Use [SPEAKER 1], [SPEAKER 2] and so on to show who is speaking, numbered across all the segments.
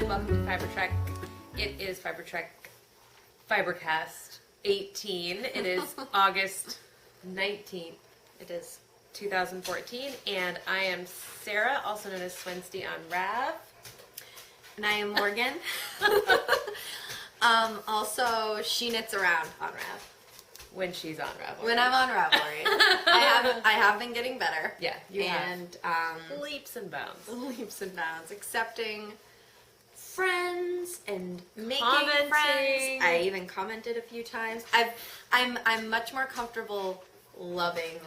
[SPEAKER 1] welcome to FiberTrek. It is FiberTrek Fibercast 18. It is August 19th. It is 2014, and I am Sarah, also known as Swensty on Rav.
[SPEAKER 2] And I am Morgan. Also, she knits around on Rav.
[SPEAKER 1] When she's on Ravelry.
[SPEAKER 2] When I'm on Ravelry. I have been getting better.
[SPEAKER 1] Yeah, you
[SPEAKER 2] and,
[SPEAKER 1] have. Leaps and bounds.
[SPEAKER 2] Leaps and bounds. Accepting friends and making
[SPEAKER 1] Commenting.
[SPEAKER 2] friends. I even commented a few times. I'm much more comfortable loving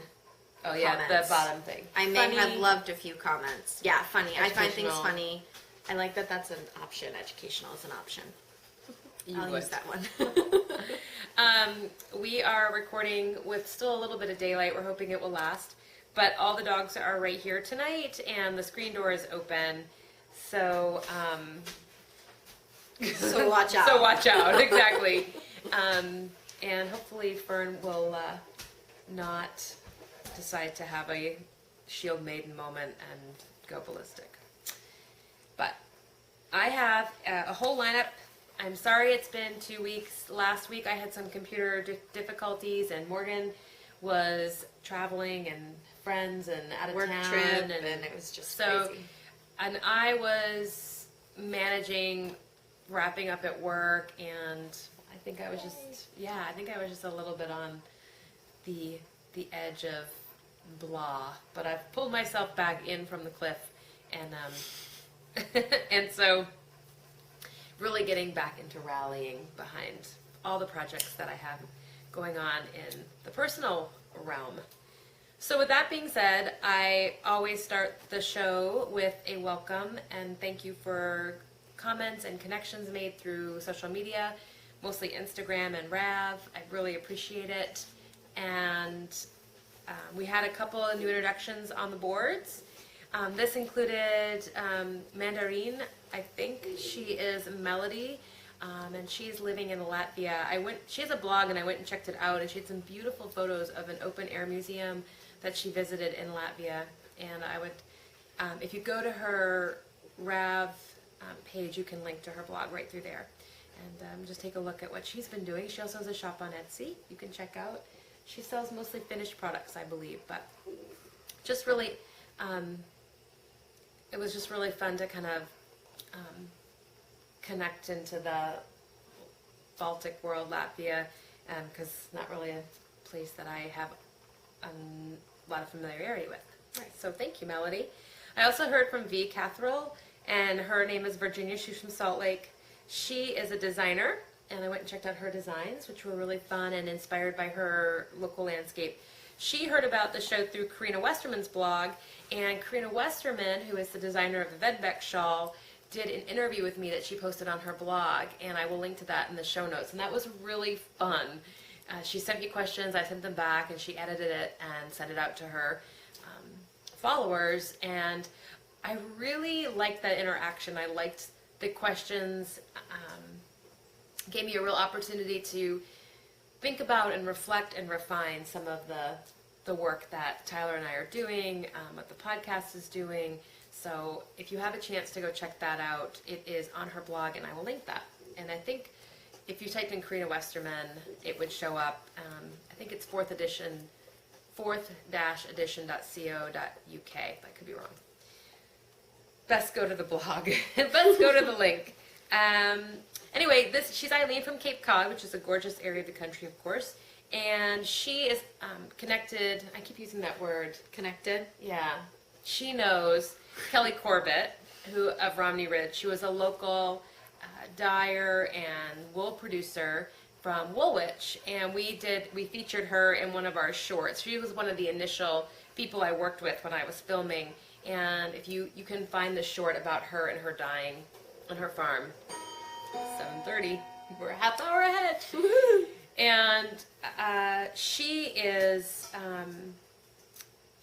[SPEAKER 2] comments.
[SPEAKER 1] The bottom thing.
[SPEAKER 2] I may have loved a few comments. Yeah, funny. I find things
[SPEAKER 1] Educational.
[SPEAKER 2] funny. I like that that's an option. Educational is an option. I'll use that one.
[SPEAKER 1] We are recording with still a little bit of daylight. We're hoping it will last. But all the dogs are right here tonight, and the screen door is open. So,
[SPEAKER 2] So watch out.
[SPEAKER 1] So watch out, exactly. And hopefully Fern will not decide to have a shield maiden moment and go ballistic. But I have a whole lineup. I'm sorry it's been 2 weeks. Last week I had some computer difficulties, and Morgan was traveling and friends and out of
[SPEAKER 2] Work
[SPEAKER 1] town.
[SPEAKER 2] trip, and it was just crazy.
[SPEAKER 1] And I was managing, wrapping up at work, and I think I was just a little bit on the edge of blah. But I've pulled myself back in from the cliff, and and so really getting back into rallying behind all the projects that I have going on in the personal realm. So with that being said, I always start the show with a welcome and thank you for comments and connections made through social media, mostly Instagram and Rav. I really appreciate it. And we had a couple of new introductions on the boards. This included Mandarine. I think she is Melody, and she's living in Latvia. She has a blog, and I went and checked it out, and she had some beautiful photos of an open-air museum that she visited in Latvia. And I would, if you go to her Rav page, you can link to her blog right through there. And just take a look at what she's been doing. She also has a shop on Etsy you can check out. She sells mostly finished products, I believe, but just really, it was just really fun to kind of connect into the Baltic world, Latvia, because it's not really a place that I have a lot of familiarity with. Right. So thank you, Melody. I also heard from V. Catherall, and her name is Virginia. She's from Salt Lake. She is a designer, and I went and checked out her designs, which were really fun and inspired by her local landscape. She heard about the show through Karina Westerman's blog, and Karina Westerman, who is the designer of the Vedbeck shawl, did an interview with me that she posted on her blog, and I will link to that in the show notes. And that was really fun. She sent me questions, I sent them back, and she edited it and sent it out to her followers. And I really liked that interaction. I liked the questions. Gave me a real opportunity to think about and reflect and refine some of the work that Tyler and I are doing, what the podcast is doing. So if you have a chance to go check that out, it is on her blog, and I will link that. And I think if you typed in Karina Westerman, it would show up. I think it's 4th-edition.co.uk. I could be wrong. Best go to the blog. Best go to the link. Anyway, she's Eileen from Cape Cod, which is a gorgeous area of the country, of course. And she is connected. I keep using that word.
[SPEAKER 2] Connected?
[SPEAKER 1] Yeah. She knows Kelly Corbett, who of Romney Ridge. She was a local dyer and wool producer from Woolwich, and we featured her in one of our shorts. She was one of the initial people I worked with when I was filming, and if you can find the short about her and her dyeing on her farm. 7:30. We're a half hour ahead. Woo-hoo. And she is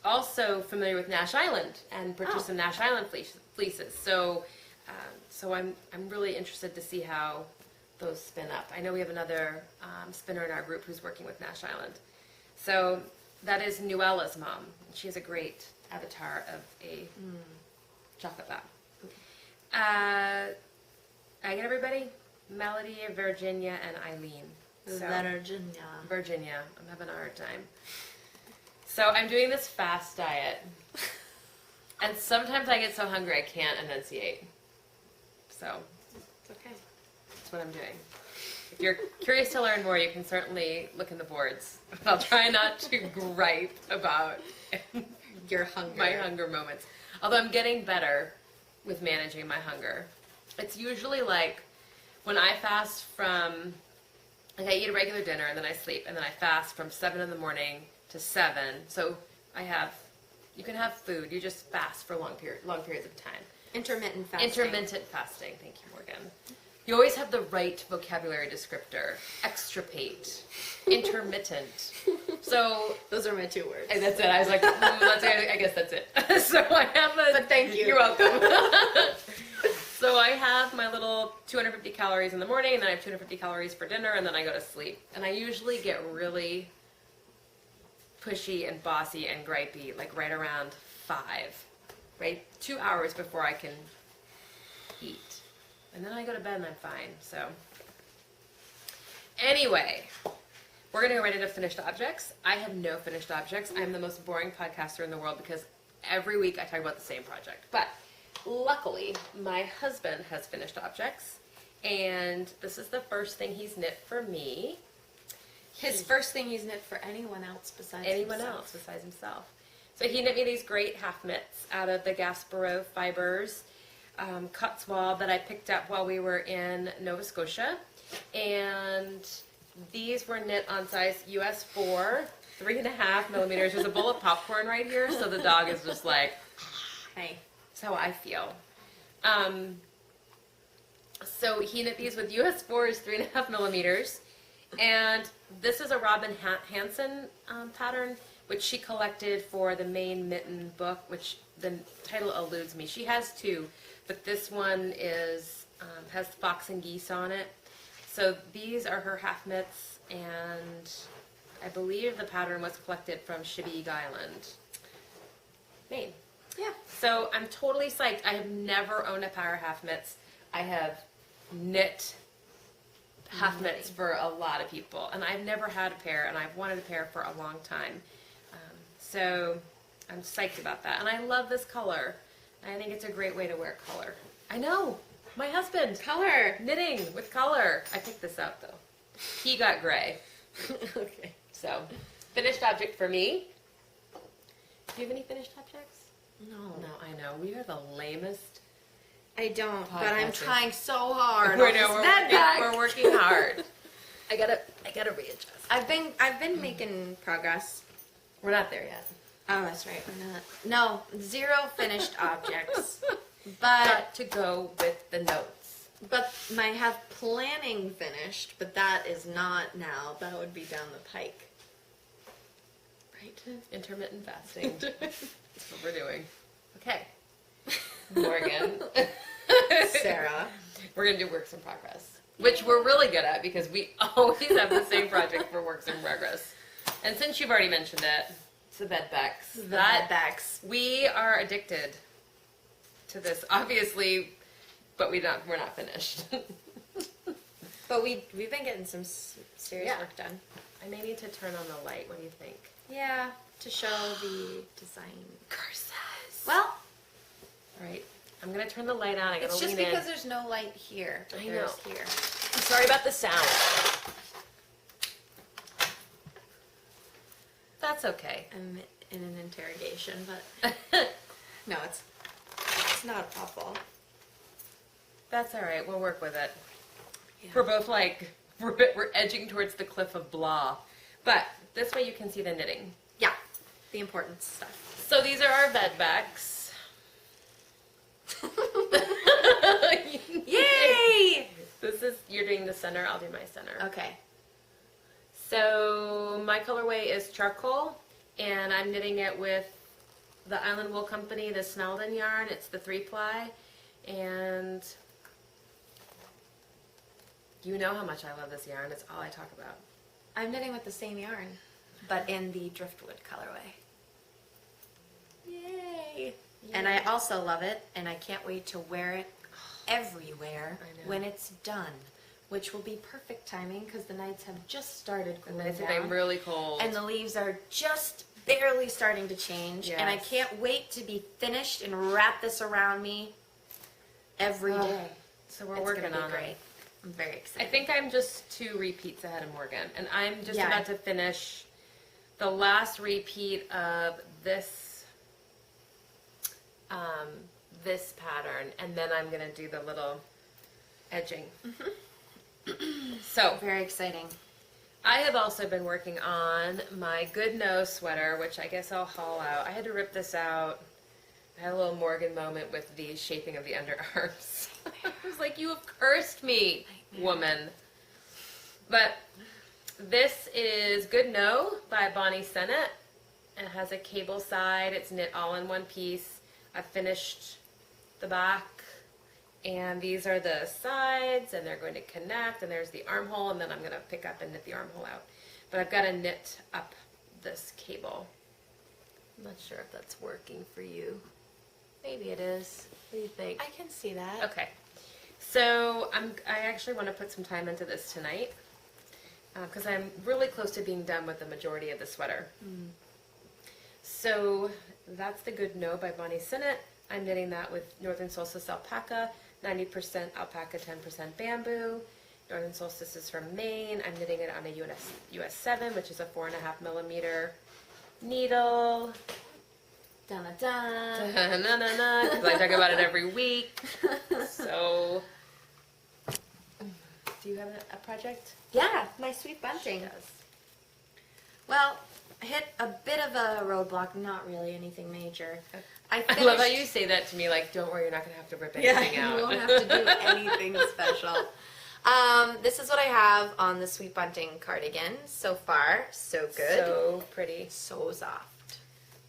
[SPEAKER 1] also familiar with Nash Island and purchased some Nash Island fleeces. So I'm really interested to see how those spin up. I know we have another spinner in our group who's working with Nash Island. So that is Nuella's mom. She has a great avatar of a chocolate lab. I get everybody? Melody, Virginia, and Eileen. Virginia. I'm having a hard time. So I'm doing this fast diet. And sometimes I get so hungry I can't enunciate. So
[SPEAKER 2] It's okay.
[SPEAKER 1] that's what I'm doing. If you're curious to learn more, you can certainly look in the boards. I'll try not to gripe about
[SPEAKER 2] Your hunger.
[SPEAKER 1] my hunger moments. Although I'm getting better with managing my hunger. It's usually like when I fast from, like I eat a regular dinner and then I sleep, and then I fast from 7 in the morning to 7. So you can have food, you just fast for long periods of time.
[SPEAKER 2] Intermittent fasting.
[SPEAKER 1] Intermittent fasting, thank you, Morgan. You always have the right vocabulary descriptor. Extirpate. Intermittent. So
[SPEAKER 2] Those are my 2 words.
[SPEAKER 1] and that's it. I was like, I guess that's it. So I have
[SPEAKER 2] But thank you.
[SPEAKER 1] You're welcome. So I have my little 250 calories in the morning, and then I have 250 calories for dinner, and then I go to sleep. And I usually get really pushy and bossy and gripey, like right around 5, right? 2 hours before I can eat. And then I go to bed and I'm fine, so. Anyway, we're going to go right into finished objects. I have no finished objects. I'm the most boring podcaster in the world because every week I talk about the same project. But luckily, my husband has finished objects, and this is the first thing he's knit for me.
[SPEAKER 2] His first thing he's knit for anyone else besides
[SPEAKER 1] himself. So he knit me these great half mitts out of the Gaspereau fibers, Cotswold that I picked up while we were in Nova Scotia. And these were knit on size US 4, 3.5 millimeters. There's a bowl of popcorn right here, so the dog is just like,
[SPEAKER 2] Hey.
[SPEAKER 1] that's how I feel. So he knit these with US 4s, 3.5 millimeters. And this is a Robin Hansen pattern, which she collected for the main mitten book, which the title eludes me. She has 2, but this one is has fox and geese on it. So these are her half mitts, and I believe the pattern was collected from Chevigue Island, Maine.
[SPEAKER 2] Yeah.
[SPEAKER 1] So I'm totally psyched. I have never owned a pair of half mitts. I have knit half mitts for a lot of people, and I've never had a pair, and I've wanted a pair for a long time. So I'm psyched about that, and I love this color. I think it's a great way to wear color. I know, my husband,
[SPEAKER 2] Color.
[SPEAKER 1] knitting with color. I picked this out though. He got gray.
[SPEAKER 2] Okay.
[SPEAKER 1] So finished object for me. Do you have any finished objects?
[SPEAKER 2] No.
[SPEAKER 1] No, I know. We are the lamest.
[SPEAKER 2] I don't, but I'm
[SPEAKER 1] Podcasting.
[SPEAKER 2] trying so hard.
[SPEAKER 1] We know, we're working hard. I gotta readjust.
[SPEAKER 2] I've been making progress.
[SPEAKER 1] We're not there yet.
[SPEAKER 2] Oh, that's right. We're not. No, 0 finished objects.
[SPEAKER 1] Got to go with the notes.
[SPEAKER 2] But I have planning finished, but that is not now. That would be down the pike. Right?
[SPEAKER 1] Intermittent fasting. That's what we're doing. Okay. Morgan.
[SPEAKER 2] Sarah.
[SPEAKER 1] We're going to do works in progress, which we're really good at because we always have the same project for works in progress. And since you've already mentioned it, it's the bed backs.
[SPEAKER 2] Backs.
[SPEAKER 1] We are addicted to this, obviously, but we're not finished.
[SPEAKER 2] But we've been getting some serious work done.
[SPEAKER 1] I may need to turn on the light. What do you think?
[SPEAKER 2] Yeah, to show the design.
[SPEAKER 1] Curses.
[SPEAKER 2] Well,
[SPEAKER 1] All right. I'm going to turn the light on. I got
[SPEAKER 2] it's
[SPEAKER 1] to lean
[SPEAKER 2] just
[SPEAKER 1] in.
[SPEAKER 2] because there's no light here, but
[SPEAKER 1] I know.
[SPEAKER 2] there's here.
[SPEAKER 1] I'm sorry about the sound. That's okay.
[SPEAKER 2] I'm in an interrogation, but no, it's not awful.
[SPEAKER 1] That's all right. We'll work with it.
[SPEAKER 2] Yeah.
[SPEAKER 1] We're both like, we're edging towards the cliff of blah. But this way you can see the knitting.
[SPEAKER 2] Yeah, the important stuff.
[SPEAKER 1] So these are our bed backs.
[SPEAKER 2] Yay!
[SPEAKER 1] You're doing the center, I'll do my center.
[SPEAKER 2] Okay.
[SPEAKER 1] So my colorway is charcoal, and I'm knitting it with the Island Wool Company, the Snelden yarn. It's the 3-ply, and you know how much I love this yarn. It's all I talk about.
[SPEAKER 2] I'm knitting with the same yarn, but in the driftwood colorway.
[SPEAKER 1] Yay!
[SPEAKER 2] And I also love it, and I can't wait to wear it everywhere
[SPEAKER 1] I know.
[SPEAKER 2] when it's done, which will be perfect timing because the nights have just started
[SPEAKER 1] And
[SPEAKER 2] cooling
[SPEAKER 1] then it's
[SPEAKER 2] down.
[SPEAKER 1] getting really cold.
[SPEAKER 2] And the leaves are just barely starting to change. And I
[SPEAKER 1] Yes.
[SPEAKER 2] can't wait to be finished and wrap this around me every
[SPEAKER 1] Ugh.
[SPEAKER 2] day.
[SPEAKER 1] So we're
[SPEAKER 2] It's
[SPEAKER 1] working
[SPEAKER 2] gonna be
[SPEAKER 1] on
[SPEAKER 2] great.
[SPEAKER 1] it.
[SPEAKER 2] I'm very
[SPEAKER 1] I
[SPEAKER 2] excited.
[SPEAKER 1] think I'm just 2 repeats ahead of Morgan, and I'm just
[SPEAKER 2] Yeah.
[SPEAKER 1] about to finish the last repeat of this this pattern, and then I'm gonna do the little edging. So
[SPEAKER 2] Very exciting.
[SPEAKER 1] I have also been working on my Good No sweater, which I guess I'll haul out. I had to rip this out. I had a little Morgan moment with the shaping of the underarms. I was like, you have cursed me, woman. But this is Good No by Bonnie Sennett. It has a cable side. It's knit all in one piece. I finished the back. And these are the sides, and they're going to connect, and there's the armhole, and then I'm going to pick up and knit the armhole out. But I've got to knit up this cable. I'm not sure if that's working for you. Maybe it is. What do you think?
[SPEAKER 2] I can see that.
[SPEAKER 1] Okay. So I actually want to put some time into this tonight because I'm really close to being done with the majority of the sweater. So that's the Good No by Bonnie Sennett. I'm knitting that with Northern Solstice alpaca, 90% alpaca, 10% bamboo. Northern Solstice is from Maine. I'm knitting it on a US 7, which is a 4.5 millimeter needle.
[SPEAKER 2] Dun dun.
[SPEAKER 1] Because I talk about it every week. So, do you have a project?
[SPEAKER 2] Yeah, my sweet bunting.
[SPEAKER 1] Yes.
[SPEAKER 2] Well, I hit a bit of a roadblock, not really anything major.
[SPEAKER 1] I love how you say that to me, like, don't worry, you're not going to have to rip anything out.
[SPEAKER 2] You won't have to do anything special. This is what I have on the Sweet Bunting cardigan. So far, so good.
[SPEAKER 1] So pretty.
[SPEAKER 2] So soft.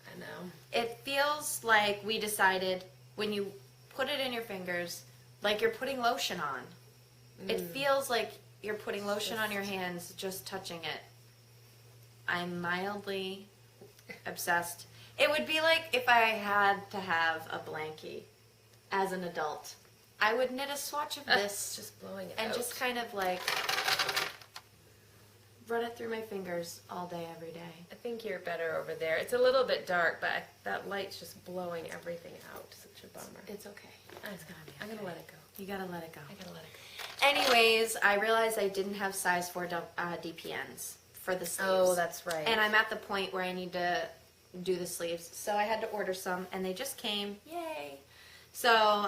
[SPEAKER 1] I know.
[SPEAKER 2] It feels like we decided when you put it in your fingers, like you're putting lotion on. It feels like you're putting lotion on your hands, just touching it. I'm mildly obsessed. It would be like if I had to have a blankie as an adult. I would knit a swatch of this
[SPEAKER 1] Just blowing it
[SPEAKER 2] and
[SPEAKER 1] out.
[SPEAKER 2] just kind of like run it through my fingers all day, every day.
[SPEAKER 1] I think you're better over there. It's a little bit dark, but that light's just blowing everything out. Such a bummer.
[SPEAKER 2] It's okay.
[SPEAKER 1] It's gonna be. I'm gonna let it go.
[SPEAKER 2] You gotta let it go.
[SPEAKER 1] I gotta let it go.
[SPEAKER 2] Anyways, I realized I didn't have size 4 DPNs for the sleeves.
[SPEAKER 1] Oh, that's right.
[SPEAKER 2] And I'm at the point where I need to do the sleeves. So I had to order some, and they just came. Yay! So,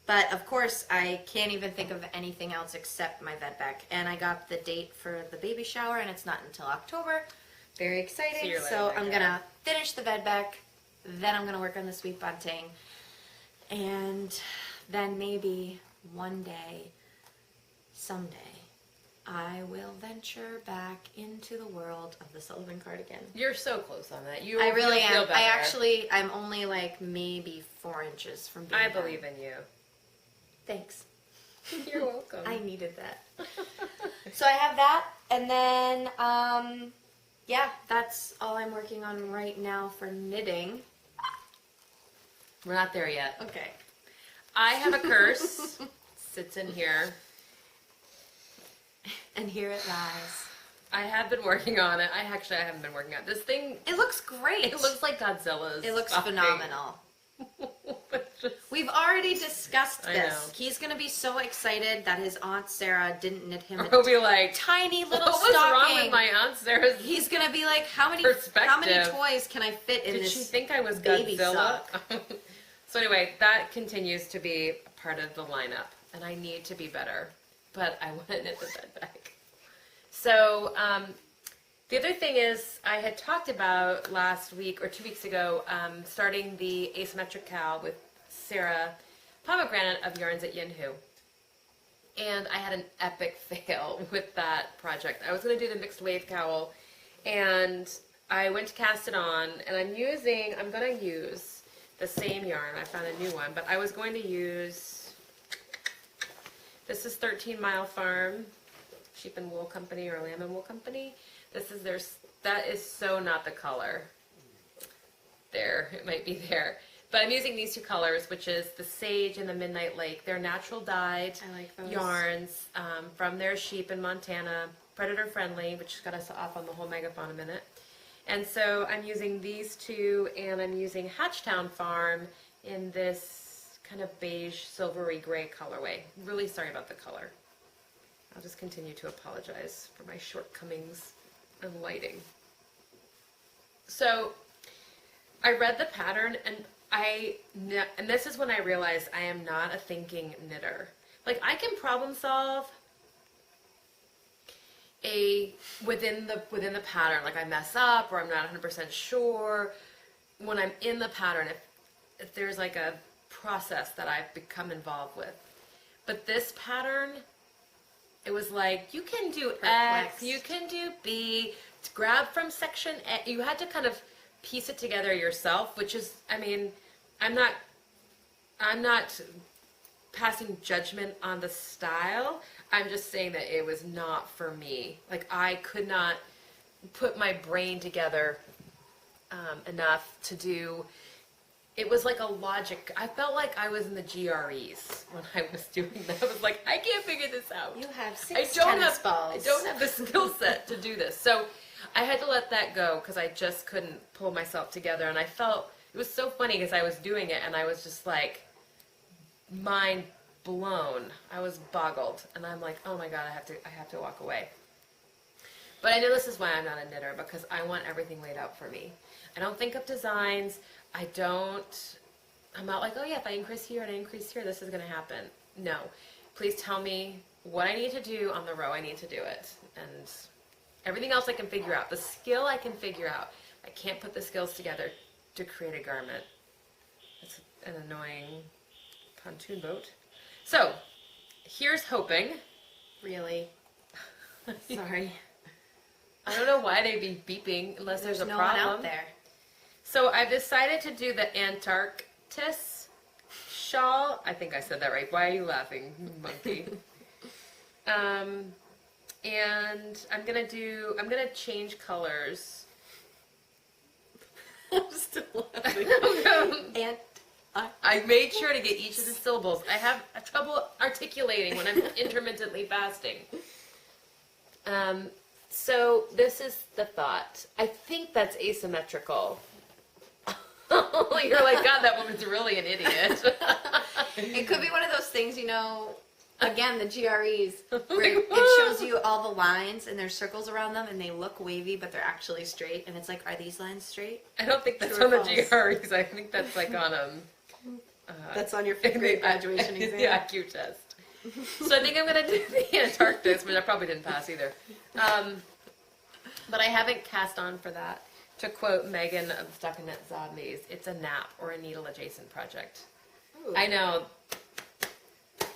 [SPEAKER 2] but of course, I can't even think of anything else except my Vedbeck. And I got the date for the baby shower, and it's not until October. Very exciting.
[SPEAKER 1] So you're
[SPEAKER 2] So
[SPEAKER 1] letting
[SPEAKER 2] I'm
[SPEAKER 1] that go.
[SPEAKER 2] gonna finish the Vedbeck, then I'm gonna work on the Sweet Bunting, and then maybe one day, someday, I will venture back into the world of the Sullivan cardigan.
[SPEAKER 1] You're so close on that.
[SPEAKER 2] I really
[SPEAKER 1] you'll feel
[SPEAKER 2] am.
[SPEAKER 1] better.
[SPEAKER 2] I'm only like maybe 4 inches from being
[SPEAKER 1] I
[SPEAKER 2] done.
[SPEAKER 1] believe in you.
[SPEAKER 2] Thanks.
[SPEAKER 1] You're welcome.
[SPEAKER 2] I needed that. So I have that, and then, yeah, that's all I'm working on right now for knitting.
[SPEAKER 1] We're not there yet.
[SPEAKER 2] Okay.
[SPEAKER 1] I have a curse. Sits in here.
[SPEAKER 2] And here it lies.
[SPEAKER 1] I have been working on it. I haven't been working on it. This thing.
[SPEAKER 2] It looks great.
[SPEAKER 1] It looks like Godzilla's.
[SPEAKER 2] It looks
[SPEAKER 1] fucking-
[SPEAKER 2] phenomenal.
[SPEAKER 1] It's just-
[SPEAKER 2] We've already discussed
[SPEAKER 1] I
[SPEAKER 2] this.
[SPEAKER 1] know.
[SPEAKER 2] He's going to be so excited that his Aunt Sarah didn't knit him
[SPEAKER 1] We'll
[SPEAKER 2] a
[SPEAKER 1] be like,
[SPEAKER 2] tiny little
[SPEAKER 1] what was
[SPEAKER 2] stocking.
[SPEAKER 1] wrong with my Aunt Sarah's?
[SPEAKER 2] He's going to be like, how many
[SPEAKER 1] Perspective.
[SPEAKER 2] toys can I fit in
[SPEAKER 1] Did
[SPEAKER 2] this
[SPEAKER 1] she think I was
[SPEAKER 2] baby
[SPEAKER 1] Godzilla?
[SPEAKER 2] sock?
[SPEAKER 1] So anyway, that continues to be a part of the lineup, and I need to be better, but I want to knit the bed back. So the other thing is, I had talked about last week or 2 weeks ago, starting the asymmetric cowl with Sarah Pomegranate of Yarns at Yinhu. And I had an epic fail with that project. I was going to do the mixed wave cowl, and I went to cast it on, and I'm going to use the same yarn. I found a new one, but I was going to use, this is 13 Mile Farm Sheep and Wool Company or Lamb and Wool Company. This is that is so not the color. There, it might be there. But I'm using these two colors, which is the Sage and the Midnight Lake. They're natural dyed
[SPEAKER 2] I like those.
[SPEAKER 1] yarns from their sheep in Montana, predator friendly, which got us off on the whole Megafauna minute. And so I'm using these two, and I'm using Hatchtown Farm in this kind of beige, silvery gray colorway. Really sorry about the color. I'll just continue to apologize for my shortcomings in lighting. So I read the pattern, and this is when I realized I am not a thinking knitter. Like, I can problem solve within the pattern. Like, I mess up or I'm not 100% sure. When I'm in the pattern, if there's like a process that I've become involved with. But this pattern, it was like, you can do X, you can do B, grab from section A. You had to kind of piece it together yourself, which is, I mean, I'm not passing judgment on the style. I'm just saying that it was not for me. Like, I could not put my brain together enough to do. It was like a logic. I felt like I was in the GREs when I was doing that. I was like, I can't figure this out.
[SPEAKER 2] You have six tennis balls.
[SPEAKER 1] I don't have the skill set to do this. So I had to let that go because I just couldn't pull myself together. And I felt, it was so funny because I was doing it and I was just like, mind blown. I was boggled. And I'm like, oh my God, I have to walk away. But I know this is why I'm not a knitter, because I want everything laid out for me. I don't think of designs. I'm not like, oh yeah, if I increase here and I increase here, this is going to happen. No. Please tell me what I need to do on the row. I need to do it. And everything else I can figure out. The skill I can figure out. I can't put the skills together to create a garment. It's an annoying pontoon boat. So, here's hoping.
[SPEAKER 2] Really? Sorry.
[SPEAKER 1] I don't know why they'd be beeping unless there's a
[SPEAKER 2] no
[SPEAKER 1] problem.
[SPEAKER 2] one out there.
[SPEAKER 1] So I've decided to do the Antarctis shawl. I think I said that right. Why are you laughing, monkey? And I'm gonna change colors.
[SPEAKER 2] I'm still laughing.
[SPEAKER 1] I made sure to get each of the syllables. I have trouble articulating when I'm intermittently fasting. So this is the thought. I think that's asymmetrical. You're like, God, that woman's really an idiot.
[SPEAKER 2] It could be one of those things, you know, again, the GREs, where it shows you all the lines and there's circles around them and they look wavy, but they're actually straight. And it's like, are these lines straight?
[SPEAKER 1] I don't think that's
[SPEAKER 2] True
[SPEAKER 1] on
[SPEAKER 2] or
[SPEAKER 1] the
[SPEAKER 2] false?
[SPEAKER 1] GREs. I think that's like on
[SPEAKER 2] That's on your fifth grade graduation exam.
[SPEAKER 1] The IQ test. So I think I'm going to do the Antarctis, which I probably didn't pass either. But I haven't cast on for that. To quote Megan of Stockinette Zombies, it's a NAP, or a needle adjacent project.
[SPEAKER 2] Ooh.
[SPEAKER 1] I know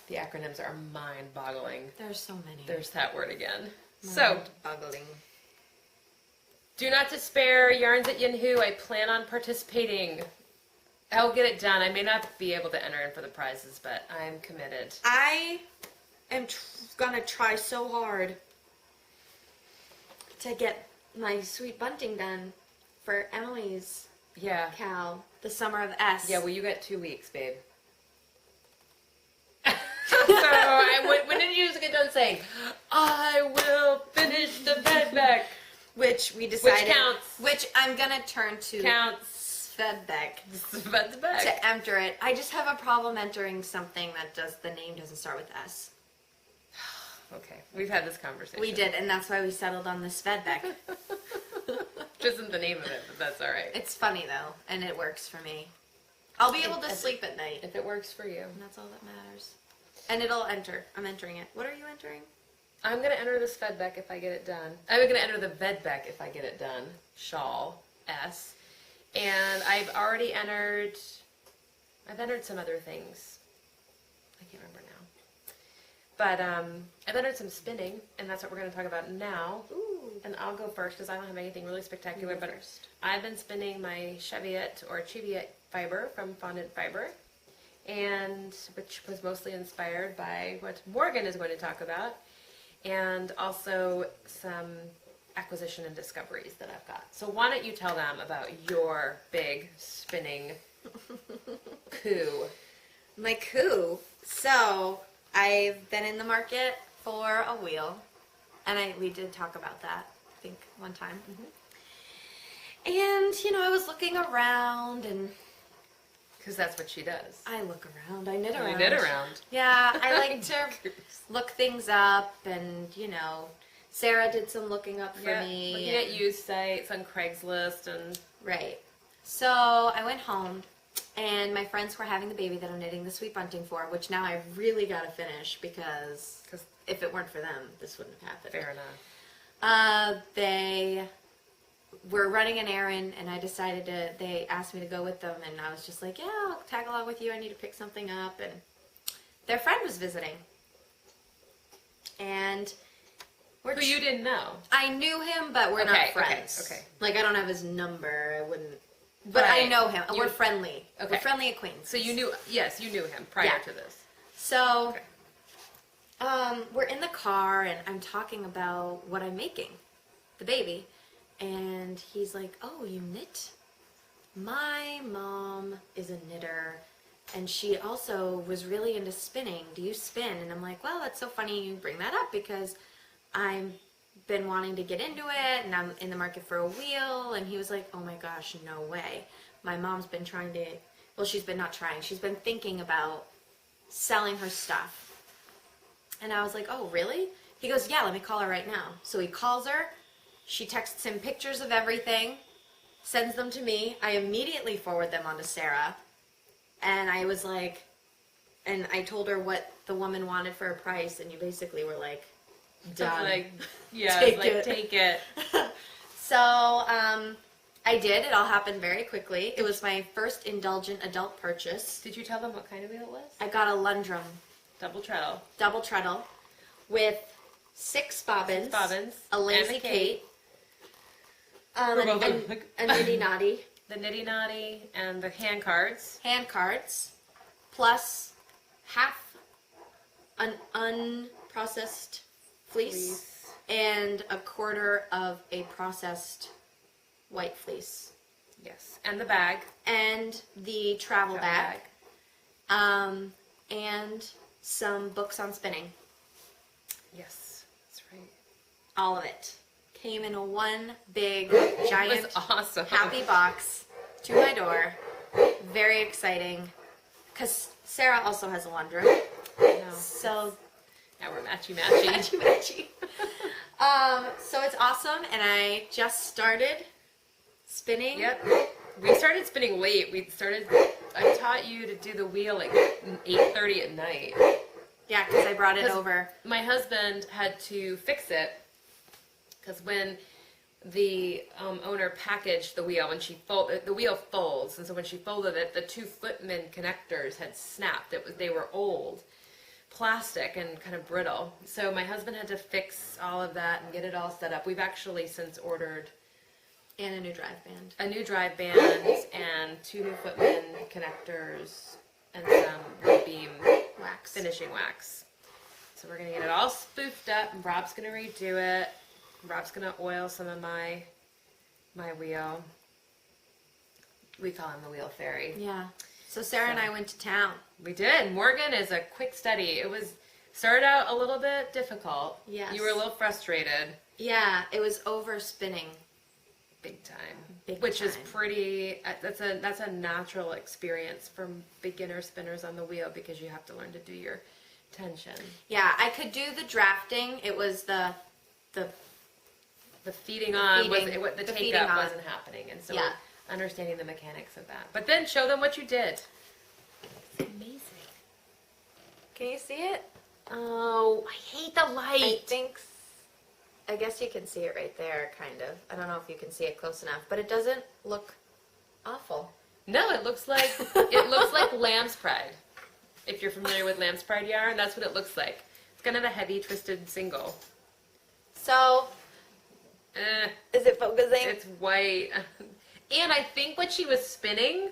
[SPEAKER 1] the acronyms are mind-boggling.
[SPEAKER 2] There's so many.
[SPEAKER 1] There's that word again. So,
[SPEAKER 2] Mind-boggling.
[SPEAKER 1] do not despair, Yarns at Yahoo. I plan on participating. I'll get it done. I may not be able to enter in for the prizes, but I'm committed.
[SPEAKER 2] I am gonna try so hard to get my sweet bunting done for Emily's
[SPEAKER 1] Yeah.
[SPEAKER 2] Cal, the summer of S.
[SPEAKER 1] Yeah, well, you got 2 weeks, babe. When did you get done saying, I will finish the bedback?
[SPEAKER 2] Which we decided.
[SPEAKER 1] Which counts.
[SPEAKER 2] Which I'm gonna turn to
[SPEAKER 1] Counts.
[SPEAKER 2] Svedbeck
[SPEAKER 1] Bedback.
[SPEAKER 2] to enter it. I just have a problem entering something that the name doesn't start with S.
[SPEAKER 1] Okay, we've had this conversation.
[SPEAKER 2] We did, and that's why we settled on the Svedbeck.
[SPEAKER 1] Which isn't the name of it, but that's all right.
[SPEAKER 2] It's funny though, and it works for me. I'll be able to
[SPEAKER 1] If-
[SPEAKER 2] sleep at night,
[SPEAKER 1] If it works for you.
[SPEAKER 2] and that's all that matters. And it'll enter. I'm entering it. What are you entering?
[SPEAKER 1] I'm going to enter the Svedbeck if I get it done. I'm going to enter the Vedbeck if I get it done. Shawl, S. And I've already entered some other things. I can't remember now. But I've entered some spinning, and that's what we're going to talk about now.
[SPEAKER 2] Ooh.
[SPEAKER 1] And I'll go first because I don't have anything really spectacular.
[SPEAKER 2] You go
[SPEAKER 1] But
[SPEAKER 2] first.
[SPEAKER 1] I've been spinning my Cheviot or Cheviot fiber from Fondant Fiber, and which was mostly inspired by what Morgan is going to talk about, and also some acquisition and discoveries that I've got. So why don't you tell them about your big spinning coup.
[SPEAKER 2] My coup. So I've been in the market for a wheel, and we did talk about that, I think, one time. And I was looking around, and
[SPEAKER 1] Because that's what she does.
[SPEAKER 2] I look around. I knit around.
[SPEAKER 1] You knit around.
[SPEAKER 2] Yeah, I like to look things up, and Sarah did some looking up for me.
[SPEAKER 1] Looking at used sites on Craigslist and
[SPEAKER 2] Right. So I went home, and my friends were having the baby that I'm knitting the sweet bunting for, which now I really got to finish because if it weren't for them, this wouldn't have happened.
[SPEAKER 1] fair enough.
[SPEAKER 2] They were running an errand, and they asked me to go with them, and I was just like, yeah, I'll tag along with you. I need to pick something up. And their friend was visiting. And
[SPEAKER 1] Who you didn't know.
[SPEAKER 2] I knew him, but we're not friends.
[SPEAKER 1] Okay.
[SPEAKER 2] Like, I don't have his number. I wouldn't. But I know him. We're friendly.
[SPEAKER 1] Okay.
[SPEAKER 2] We're friendly acquaintances.
[SPEAKER 1] So you knew him prior to this.
[SPEAKER 2] So, we're in the car, and I'm talking about what I'm making, the baby. And he's like, oh, you knit? My mom is a knitter, and she also was really into spinning. Do you spin? And I'm like, well, that's so funny you bring that up because I've been wanting to get into it, and I'm in the market for a wheel. And he was like, oh my gosh, no way. My mom's been she's been thinking about selling her stuff. And I was like, oh, really? He goes, yeah, let me call her right now. So he calls her. She texts him pictures of everything, sends them to me. I immediately forward them on to Sarah. And I was like, and I told her what the woman wanted for a price, and you basically were like, done.
[SPEAKER 1] Take it.
[SPEAKER 2] So, I did. It all happened very quickly. It was my first indulgent adult purchase.
[SPEAKER 1] Did you tell them what kind of wheel it was?
[SPEAKER 2] I got a Lundrum.
[SPEAKER 1] Double treadle.
[SPEAKER 2] Double treadle with 6 bobbins. A lazy Kate. A nitty naughty.
[SPEAKER 1] The nitty naughty and the hand cards.
[SPEAKER 2] Hand cards. Plus half an unprocessed fleece. And a quarter of a processed white fleece.
[SPEAKER 1] Yes. And the bag.
[SPEAKER 2] And the travel bag. And some books on spinning.
[SPEAKER 1] Yes, that's right.
[SPEAKER 2] All of it came in one big, giant,
[SPEAKER 1] It was awesome.
[SPEAKER 2] happy box to my door. Very exciting. Because Sarah also has a Lundrum. So
[SPEAKER 1] now we're matchy.
[SPEAKER 2] matchy. So it's awesome, and I just started spinning.
[SPEAKER 1] Yep. We started spinning late. I taught you to do the wheel like 8:30 at night.
[SPEAKER 2] Yeah, because I brought it over.
[SPEAKER 1] My husband had to fix it because when the owner packaged the wheel, the wheel folds, and so when she folded it, the 2 footman connectors had snapped. They were old, plastic and kind of brittle. So my husband had to fix all of that and get it all set up. We've actually since ordered
[SPEAKER 2] And a new drive band.
[SPEAKER 1] a new drive band and 2 new footman connectors and some wood beam
[SPEAKER 2] Wax.
[SPEAKER 1] finishing wax. So we're gonna get it all spoofed up, and Rob's gonna redo it. Rob's gonna oil some of my wheel. We call him the wheel fairy.
[SPEAKER 2] Yeah. So Sarah and I went to town.
[SPEAKER 1] We did. Morgan is a quick study. It started out a little bit difficult.
[SPEAKER 2] Yes.
[SPEAKER 1] You were a little frustrated.
[SPEAKER 2] Yeah, it was over spinning.
[SPEAKER 1] Big time.
[SPEAKER 2] Which
[SPEAKER 1] is pretty. That's a natural experience for beginner spinners on the wheel because you have to learn to do your tension.
[SPEAKER 2] Yeah, I could do the drafting. It was the
[SPEAKER 1] feeding on
[SPEAKER 2] feeding-
[SPEAKER 1] the
[SPEAKER 2] the
[SPEAKER 1] take
[SPEAKER 2] feeding
[SPEAKER 1] up
[SPEAKER 2] on.
[SPEAKER 1] wasn't happening, and so
[SPEAKER 2] Yeah.
[SPEAKER 1] understanding the mechanics of that. But then show them what you did. It's amazing.
[SPEAKER 2] Can you see it?
[SPEAKER 1] Oh, I hate the light.
[SPEAKER 2] I guess you can see it right there, kind of. I don't know if you can see it close enough, but it doesn't look awful.
[SPEAKER 1] No, it looks like lamb's pride. If you're familiar with lamb's pride yarn, that's what it looks like. It's kind of a heavy twisted single.
[SPEAKER 2] So, is it focusing?
[SPEAKER 1] It's white. And I think what she was spinning,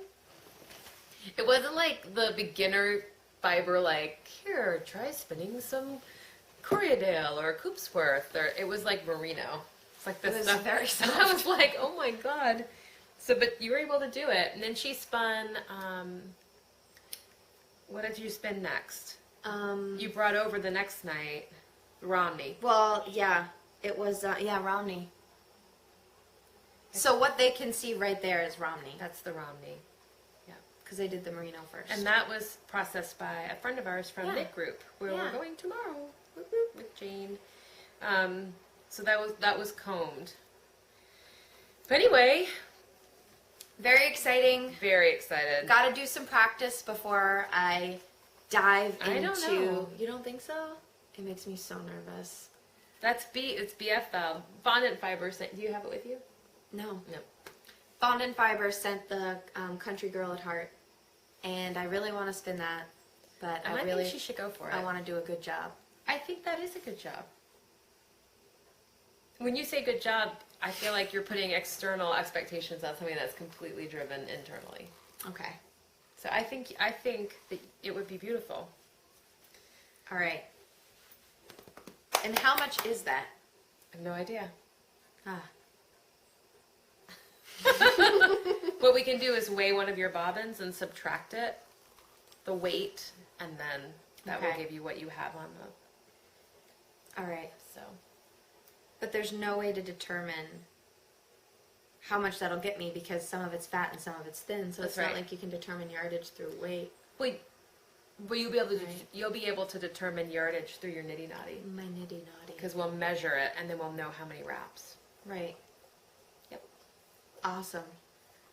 [SPEAKER 1] it wasn't like the beginner fiber, like, here, try spinning some Corriedale or Coopsworth. It was like merino. It's like this
[SPEAKER 2] It was
[SPEAKER 1] stuff.
[SPEAKER 2] very
[SPEAKER 1] And
[SPEAKER 2] soft.
[SPEAKER 1] I was like, oh my god. So, but you were able to do it. And then she spun, what did you spin next? You brought over the next night, Romney.
[SPEAKER 2] Well, yeah, it was, Romney. So what they can see right there is Romney.
[SPEAKER 1] That's the Romney. Yeah.
[SPEAKER 2] Because they did the merino first.
[SPEAKER 1] And that was processed by a friend of ours from Knit Group, where we're going tomorrow with Jane. So that was combed. But anyway,
[SPEAKER 2] very exciting.
[SPEAKER 1] Very excited.
[SPEAKER 2] Got to do some practice before I dive into.
[SPEAKER 1] I don't know.
[SPEAKER 2] You don't think so? It makes me so nervous.
[SPEAKER 1] It's BFL. Fondant Fiber. Do you have it with you?
[SPEAKER 2] No.
[SPEAKER 1] No.
[SPEAKER 2] Fondant Fiber sent the Country Girl at Heart, and I really want to spin that, but
[SPEAKER 1] I think she should go for it.
[SPEAKER 2] I want to do a good job.
[SPEAKER 1] I think that is a good job. When you say good job, I feel like you're putting external expectations on something that's completely driven internally.
[SPEAKER 2] Okay.
[SPEAKER 1] So I think that it would be beautiful.
[SPEAKER 2] All right. And how much is that?
[SPEAKER 1] I have no idea.
[SPEAKER 2] Ah.
[SPEAKER 1] What we can do is weigh one of your bobbins and subtract it, the weight, and then that will give you what you have on the.
[SPEAKER 2] All right.
[SPEAKER 1] So.
[SPEAKER 2] But there's no way to determine how much that'll get me because some of it's fat and some of it's thin, so it's not like you can determine yardage through weight.
[SPEAKER 1] Well, you'll be able to determine yardage through your nitty notty.
[SPEAKER 2] My nitty notty.
[SPEAKER 1] Because we'll measure it and then we'll know how many wraps.
[SPEAKER 2] Right.
[SPEAKER 1] Yep.
[SPEAKER 2] Awesome.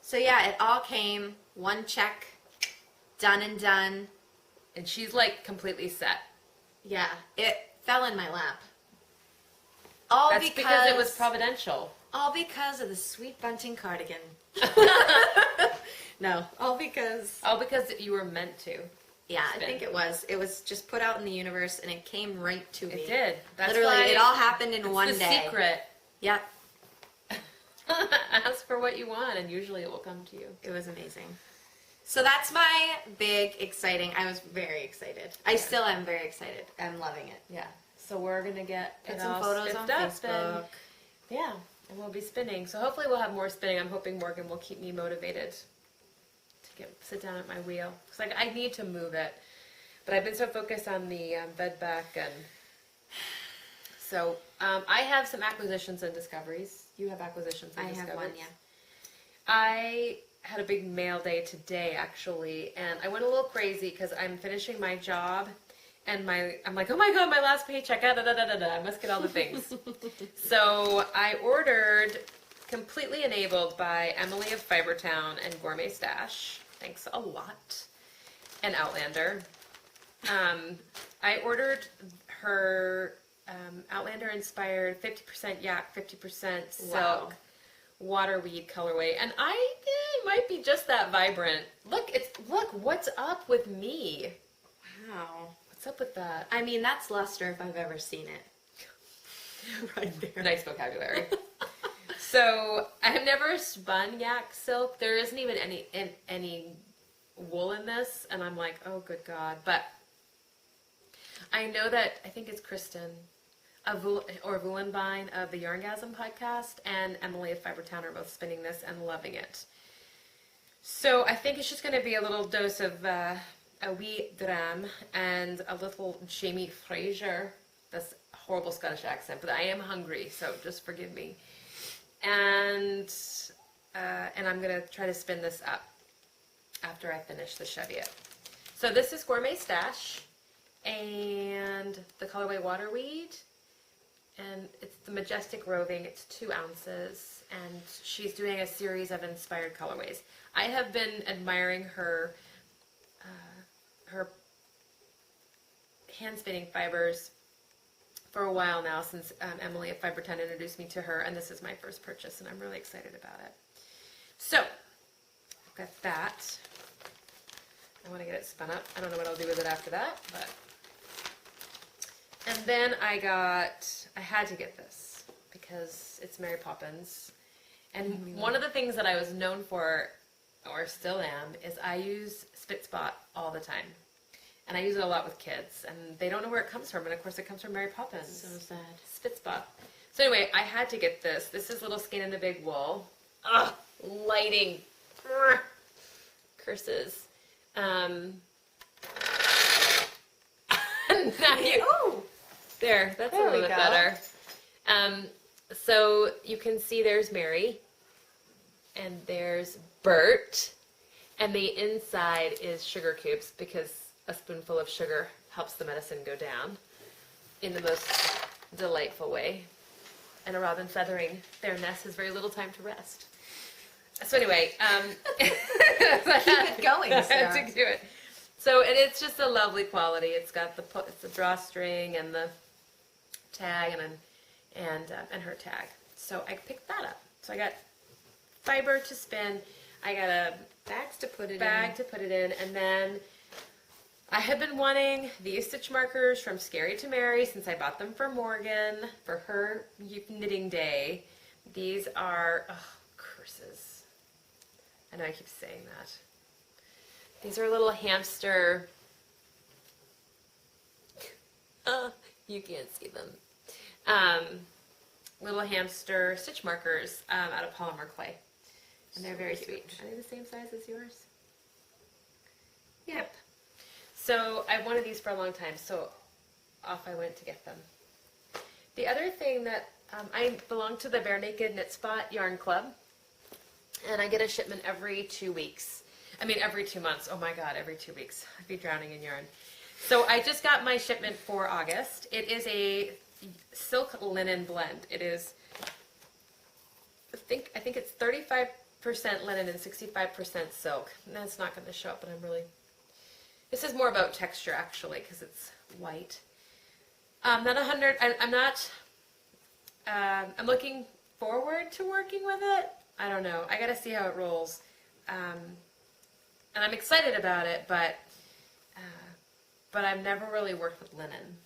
[SPEAKER 2] So yeah, it all came, one check, done and done.
[SPEAKER 1] And she's like completely set.
[SPEAKER 2] Yeah, it fell in my lap.
[SPEAKER 1] That's because it was providential.
[SPEAKER 2] All because of the sweet bunting cardigan. No, all because
[SPEAKER 1] you were meant to.
[SPEAKER 2] Yeah, I think it was. It was just put out in the universe, and it came right to me.
[SPEAKER 1] It did. That's
[SPEAKER 2] literally,
[SPEAKER 1] why
[SPEAKER 2] it all happened in one
[SPEAKER 1] the
[SPEAKER 2] day.
[SPEAKER 1] Secret.
[SPEAKER 2] Yep.
[SPEAKER 1] Ask for what you want, and usually it will come to you.
[SPEAKER 2] It was amazing. So that's my big exciting. I was very excited. I still am very excited. I'm loving it.
[SPEAKER 1] Yeah. So we're gonna
[SPEAKER 2] put some photos on Facebook.
[SPEAKER 1] Yeah, and we'll be spinning. So hopefully we'll have more spinning. I'm hoping Morgan will keep me motivated to sit down at my wheel. Because I need to move it. But I've been so focused on the bed back. And so I have some acquisitions and discoveries. You have acquisitions and discoveries.
[SPEAKER 2] I have one, yeah.
[SPEAKER 1] I had a big mail day today, actually. And I went a little crazy because I'm finishing my job. And I'm like, oh my God, my last paycheck, I must get all the things. So I ordered Completely Enabled by Emily of Fibertown and Gourmet Stash. Thanks a lot. And Outlander. I ordered her Outlander-inspired 50% yak, 50% silk waterweed colorway. And it might be just that vibrant. Look, what's up with me?
[SPEAKER 2] Wow.
[SPEAKER 1] What's up with that?
[SPEAKER 2] I mean, that's luster if I've ever seen it. Right there.
[SPEAKER 1] Nice vocabulary. So, I have never spun yak silk. There isn't even any wool in this, and I'm like, oh, good God. But I know that, I think it's Kristen or Vulenbein of the Yarngasm podcast and Emily of Fibertown are both spinning this and loving it. So, I think it's just going to be a little dose of a wee dram and a little Jamie Fraser. That's a horrible Scottish accent, but I am hungry, so just forgive me. And I'm gonna try to spin this up after I finish the Cheviot. So this is Gourmet Stash and the colorway Waterweed, and it's the Majestic Roving. It's 2 ounces, and she's doing a series of inspired colorways. I have been admiring her hand spinning fibers for a while now, since Emily at Fibertown introduced me to her, and this is my first purchase, and I'm really excited about it. So, I've got that. I want to get it spun up. I don't know what I'll do with it after that, but. And then I had to get this because it's Mary Poppins, and one of the things that I was known for, or still am, is I use Spitspot all the time. And I use it a lot with kids, and they don't know where it comes from, and of course it comes from Mary Poppins.
[SPEAKER 2] So sad.
[SPEAKER 1] Spitspot. So anyway, I had to get this. This is Little Skein in the Big Wool. Ugh! lighting. Curses. Now
[SPEAKER 2] Oh,
[SPEAKER 1] there, that's a
[SPEAKER 2] There
[SPEAKER 1] little
[SPEAKER 2] we
[SPEAKER 1] bit
[SPEAKER 2] go.
[SPEAKER 1] better. So you can see there's Mary, and there's Bert, and the inside is sugar cubes because a spoonful of sugar helps the medicine go down in the most delightful way. And a robin feathering their nest has very little time to rest. So anyway,
[SPEAKER 2] keep it going,
[SPEAKER 1] I had
[SPEAKER 2] Sarah.
[SPEAKER 1] to do it. So and it's just a lovely quality. It's got the drawstring and the tag and her tag. So I picked that up. So I got fiber to spin. I got a
[SPEAKER 2] bags to put it
[SPEAKER 1] bag to put it in, and then I have been wanting these stitch markers from Scary to Mary since I bought them for Morgan for her knitting day. These are curses. I know I keep saying that. These are little hamster. You can't see them. Little hamster stitch markers out of polymer clay. And they're very sweet. Are they the same size as yours? Yep. So I've wanted these for a long time, so off I went to get them. The other thing that I belong to the Bare Naked Knit Spot Yarn Club, and I get a shipment every 2 weeks. I mean, every 2 months. Oh my God, every 2 weeks. I'd be drowning in yarn. So I just got my shipment for August. It is a silk linen blend. It is, I think it's 35% linen and 65% silk. That's not going to show up, but I'm really. This is more about texture actually, because it's white. Not 100. I'm not. I'm looking forward to working with it. I don't know. I got to see how it rolls. And I'm excited about it, but I've never really worked with linen.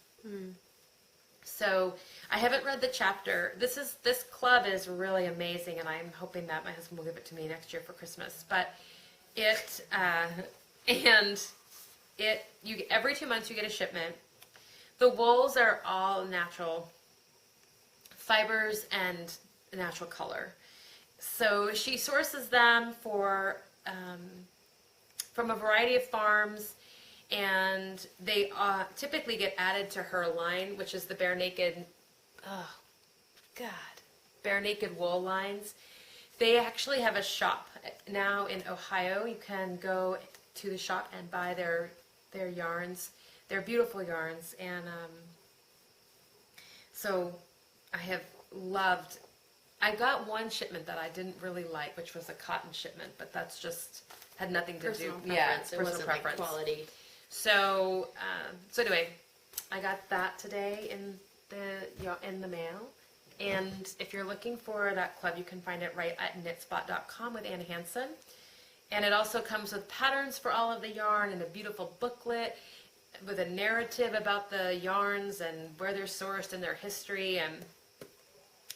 [SPEAKER 1] So I haven't read the chapter. This club is really amazing, and I'm hoping that my husband will give it to me next year for Christmas. But every 2 months you get a shipment. The wools are all natural fibers and natural color. So she sources them from a variety of farms, and they typically get added to her line, which is the Bare Naked, Bare Naked wool lines. They actually have a shop now in Ohio. You can go to the shop and buy their yarns. They're beautiful yarns, and so I have loved. I got one shipment that I didn't really like, which was a cotton shipment, but that's just had nothing to
[SPEAKER 2] Personal
[SPEAKER 1] do.
[SPEAKER 2] preference. It
[SPEAKER 1] personal
[SPEAKER 2] wasn't
[SPEAKER 1] preference.
[SPEAKER 2] like quality.
[SPEAKER 1] So anyway, I got that today in the mail. And if you're looking for that club, you can find it right at knitspot.com with Ann Hansen. And it also comes with patterns for all of the yarn and a beautiful booklet with a narrative about the yarns and where they're sourced and their history. And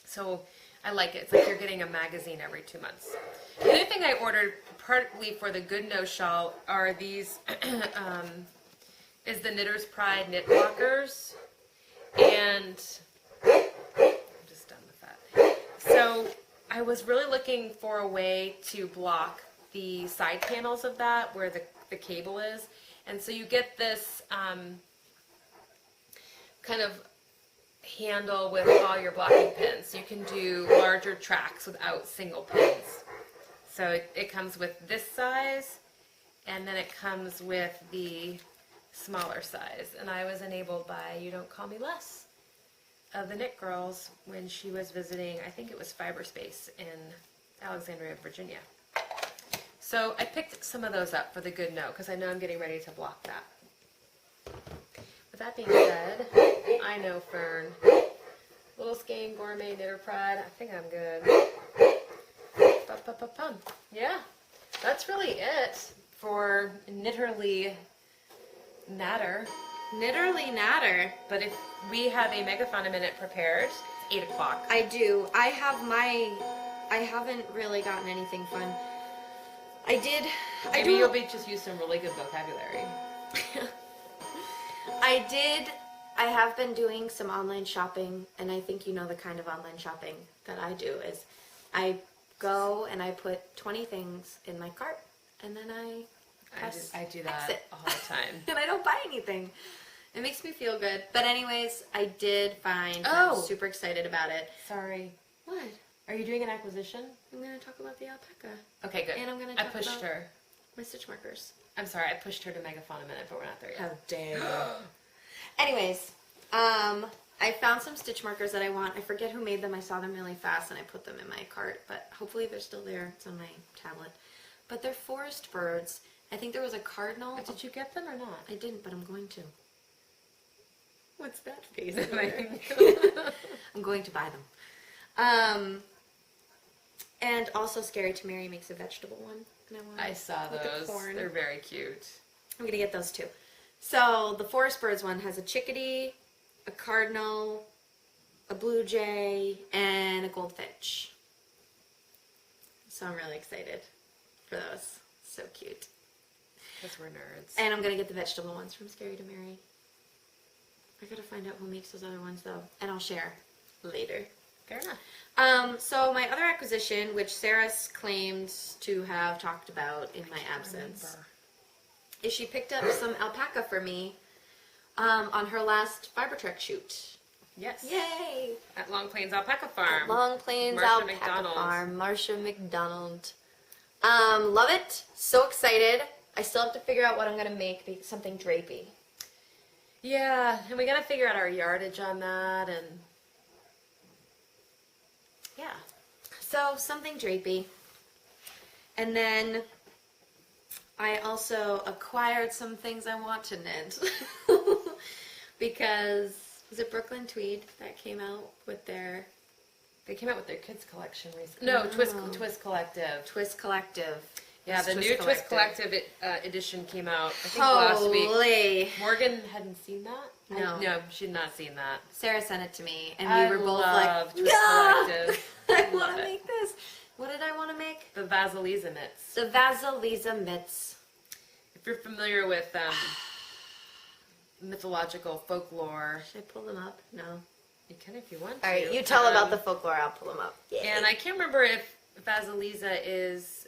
[SPEAKER 1] so I like it. It's like you're getting a magazine every 2 months. The other thing I ordered partly for the Good No shawl are these, is the Knitter's Pride knit blockers. And I'm just done with that. So I was really looking for a way to block the side panels of that where the cable is. And so you get this kind of handle with all your blocking pins. You can do larger tracks without single pins. So it comes with this size, and then it comes with the smaller size. And I was enabled by You Don't Call Me Less of the Knit Girls when she was visiting, I think it was Fiberspace in Alexandria, Virginia. So I picked some of those up for the Good No, because I know I'm getting ready to block that. With that being said, I know Fern. Little Skein Gourmet Knitter Pride. I think I'm good. Yeah, that's really it for Knitterly Natter.
[SPEAKER 2] Knitterly Natter.
[SPEAKER 1] But if we have a Megafauna Minute prepared, it's 8 o'clock.
[SPEAKER 2] I do. I haven't really gotten anything fun.
[SPEAKER 1] Maybe you'll just use some really good vocabulary.
[SPEAKER 2] I have been doing some online shopping, and I think you know the kind of online shopping that I do is I go and I put 20 things in my cart, and then I
[SPEAKER 1] do that
[SPEAKER 2] exit.
[SPEAKER 1] all the time.
[SPEAKER 2] And I don't buy anything. It makes me feel good. But anyways, I did find,
[SPEAKER 1] Oh.
[SPEAKER 2] I'm super excited about it.
[SPEAKER 1] Sorry.
[SPEAKER 2] What?
[SPEAKER 1] Are you doing an acquisition?
[SPEAKER 2] I'm going to talk about the alpaca.
[SPEAKER 1] Okay, good.
[SPEAKER 2] And I'm going to
[SPEAKER 1] I
[SPEAKER 2] talk
[SPEAKER 1] pushed
[SPEAKER 2] about
[SPEAKER 1] her.
[SPEAKER 2] my stitch markers.
[SPEAKER 1] I'm sorry, I pushed her to Megafauna a minute, but we're not there yet.
[SPEAKER 2] How dare you. Anyways, I found some stitch markers that I want. I forget who made them. I saw them really fast and I put them in my cart, but hopefully they're still there. It's on my tablet. But they're forest birds. I think there was a cardinal.
[SPEAKER 1] Did you get them or not?
[SPEAKER 2] I didn't, but I'm going to. What's that face? I'm going to buy them. And also Scary to Mary makes a vegetable one. And
[SPEAKER 1] I saw
[SPEAKER 2] with the
[SPEAKER 1] those.
[SPEAKER 2] corn.
[SPEAKER 1] They're very cute.
[SPEAKER 2] I'm going to get those too. So the forest birds one has a chickadee, a cardinal, a blue jay, and a goldfinch. So I'm really excited for those. So cute.
[SPEAKER 1] Because we're nerds.
[SPEAKER 2] And I'm going to get the vegetable ones from Scary to Mary. I got to find out who makes those other ones though. And I'll share later.
[SPEAKER 1] Fair enough.
[SPEAKER 2] So my other acquisition, which Sarah claimed to have talked about in my absence, is she picked up some alpaca for me on her last Fiber Trek shoot.
[SPEAKER 1] Yes.
[SPEAKER 2] Yay!
[SPEAKER 1] At Long Plains Alpaca Farm.
[SPEAKER 2] Long Plains
[SPEAKER 1] Marcia
[SPEAKER 2] Alpaca
[SPEAKER 1] McDonald.
[SPEAKER 2] Farm. Marcia McDonald. Love it. So excited. I still have to figure out what I'm going to make, something drapey.
[SPEAKER 1] Yeah, and we got to figure out our yardage on that, and yeah.
[SPEAKER 2] So something drapey. And then I also acquired some things I want to knit. Because, was it Brooklyn Tweed that came out with their...
[SPEAKER 1] They came out with their kids collection recently. No, Twist Collective.
[SPEAKER 2] Twist Collective.
[SPEAKER 1] Yeah,
[SPEAKER 2] It's
[SPEAKER 1] the new Twist Collective edition came out, I think,
[SPEAKER 2] Holy.
[SPEAKER 1] last week. Morgan hadn't seen that?
[SPEAKER 2] No.
[SPEAKER 1] No, she'd not seen that.
[SPEAKER 2] Sarah sent it to me, and
[SPEAKER 1] I
[SPEAKER 2] we were both
[SPEAKER 1] love
[SPEAKER 2] like,
[SPEAKER 1] Twist
[SPEAKER 2] yeah!
[SPEAKER 1] Collective.
[SPEAKER 2] I
[SPEAKER 1] love
[SPEAKER 2] want to
[SPEAKER 1] it.
[SPEAKER 2] make this. What did I want to make?
[SPEAKER 1] The Vasilisa mitts.
[SPEAKER 2] The Vasilisa mitts.
[SPEAKER 1] If you're familiar with mythological folklore,
[SPEAKER 2] Should I pull them up? No.
[SPEAKER 1] you can if you want to.
[SPEAKER 2] All right, you tell about the folklore. I'll pull them up. Yay.
[SPEAKER 1] And I can't remember if Vasilisa is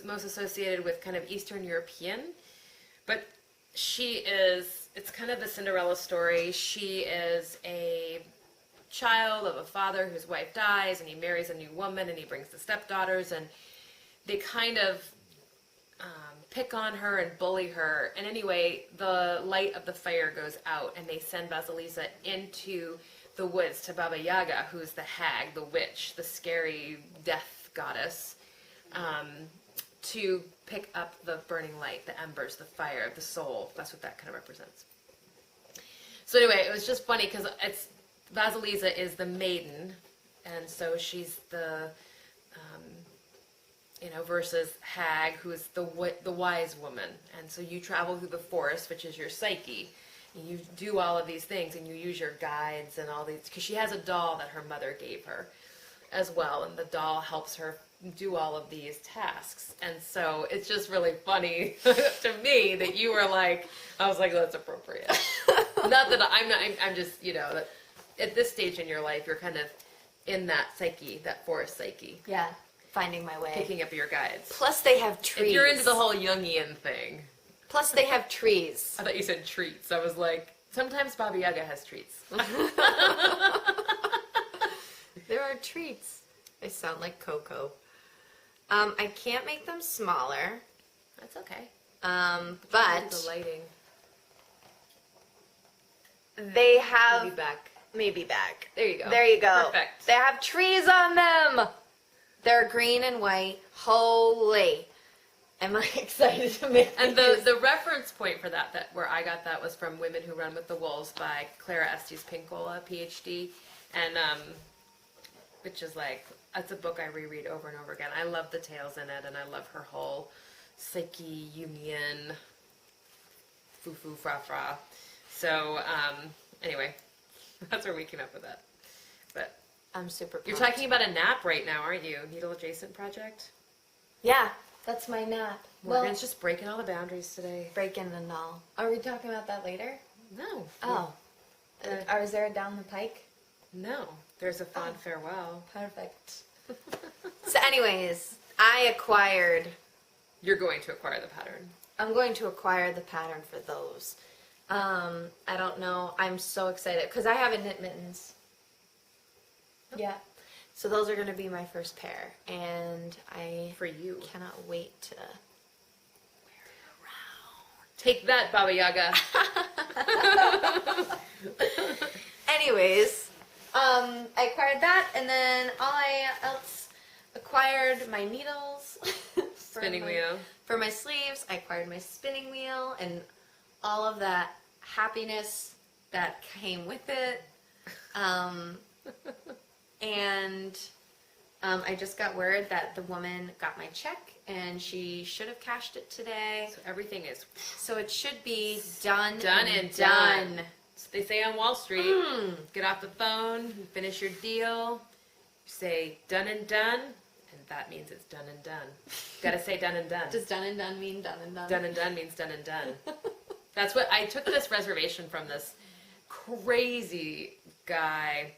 [SPEAKER 1] most associated with kind of Eastern European, but she is, it's kind of the Cinderella story. She is a child of a father whose wife dies, and he marries a new woman, and he brings the stepdaughters, and they kind of pick on her and bully her. And anyway, the light of the fire goes out, and they send Vasilisa into the woods to Baba Yaga, who's the hag, the witch, the scary death goddess, to pick up the burning light, the embers, the fire, the soul. That's what that kind of represents. So anyway, it was just funny because it's Vasilisa is the maiden, and so she's the versus hag, who is the wise woman. And so you travel through the forest, which is your psyche. And you do all of these things, and you use your guides and all these, because she has a doll that her mother gave her as well, and the doll helps her do all of these tasks. And so it's just really funny to me that you were like, I was like, that's appropriate. Not that I'm just, that at this stage in your life, you're kind of in that psyche, that forest psyche.
[SPEAKER 2] Yeah, finding my way.
[SPEAKER 1] Picking up your guides.
[SPEAKER 2] Plus they have trees.
[SPEAKER 1] If you're into the whole Jungian thing.
[SPEAKER 2] Plus they have trees.
[SPEAKER 1] I thought you said treats. I was like, sometimes Baba Yaga has treats.
[SPEAKER 2] There are treats. They sound like Coco. I can't make them smaller.
[SPEAKER 1] That's okay.
[SPEAKER 2] But
[SPEAKER 1] The lighting.
[SPEAKER 2] they have...
[SPEAKER 1] Maybe back.
[SPEAKER 2] Maybe back.
[SPEAKER 1] There you go.
[SPEAKER 2] There you go.
[SPEAKER 1] Perfect.
[SPEAKER 2] They have trees on them. They're green and white. Holy. Am I excited to make
[SPEAKER 1] And
[SPEAKER 2] these?
[SPEAKER 1] the reference point for that where I got that was from Women Who Run with the Wolves by Clara Estes Pinkola, PhD. And, which is like, it's a book I reread over and over again. I love the tales in it, and I love her whole psyche, Jungian, foo-foo, fra-fra. So, anyway, that's where we came up with that. But
[SPEAKER 2] I'm super pumped.
[SPEAKER 1] you're talking about a nap right now, aren't you? Needle Adjacent Project?
[SPEAKER 2] Yeah, that's my nap.
[SPEAKER 1] Morgan's just breaking all the boundaries today.
[SPEAKER 2] breaking and all. Are we talking about that later?
[SPEAKER 1] No.
[SPEAKER 2] Oh. Or is there a down the pike?
[SPEAKER 1] No. There's a fond farewell.
[SPEAKER 2] Perfect. So anyways,
[SPEAKER 1] You're going to acquire the pattern.
[SPEAKER 2] I'm going to acquire the pattern for those. I don't know. I'm so excited because I haven't knit mittens. Yeah. So those are going to be my first pair, and I
[SPEAKER 1] For you.
[SPEAKER 2] cannot wait to wear it around.
[SPEAKER 1] Take that, Baba Yaga.
[SPEAKER 2] Anyways, I acquired that, and then I acquired my needles.
[SPEAKER 1] Spinning wheel.
[SPEAKER 2] For my sleeves, I acquired my spinning wheel, and all of that happiness that came with it. And I just got word that the woman got my check, and she should have cashed it today.
[SPEAKER 1] So everything is
[SPEAKER 2] So it should be done
[SPEAKER 1] and done. So they say on Wall Street, get off the phone, you finish your deal, you say done and done, and that means it's done and done. Gotta say done and done.
[SPEAKER 2] Does done and done mean done and done?
[SPEAKER 1] Done and done means done and done. That's what I took this reservation from this crazy guy.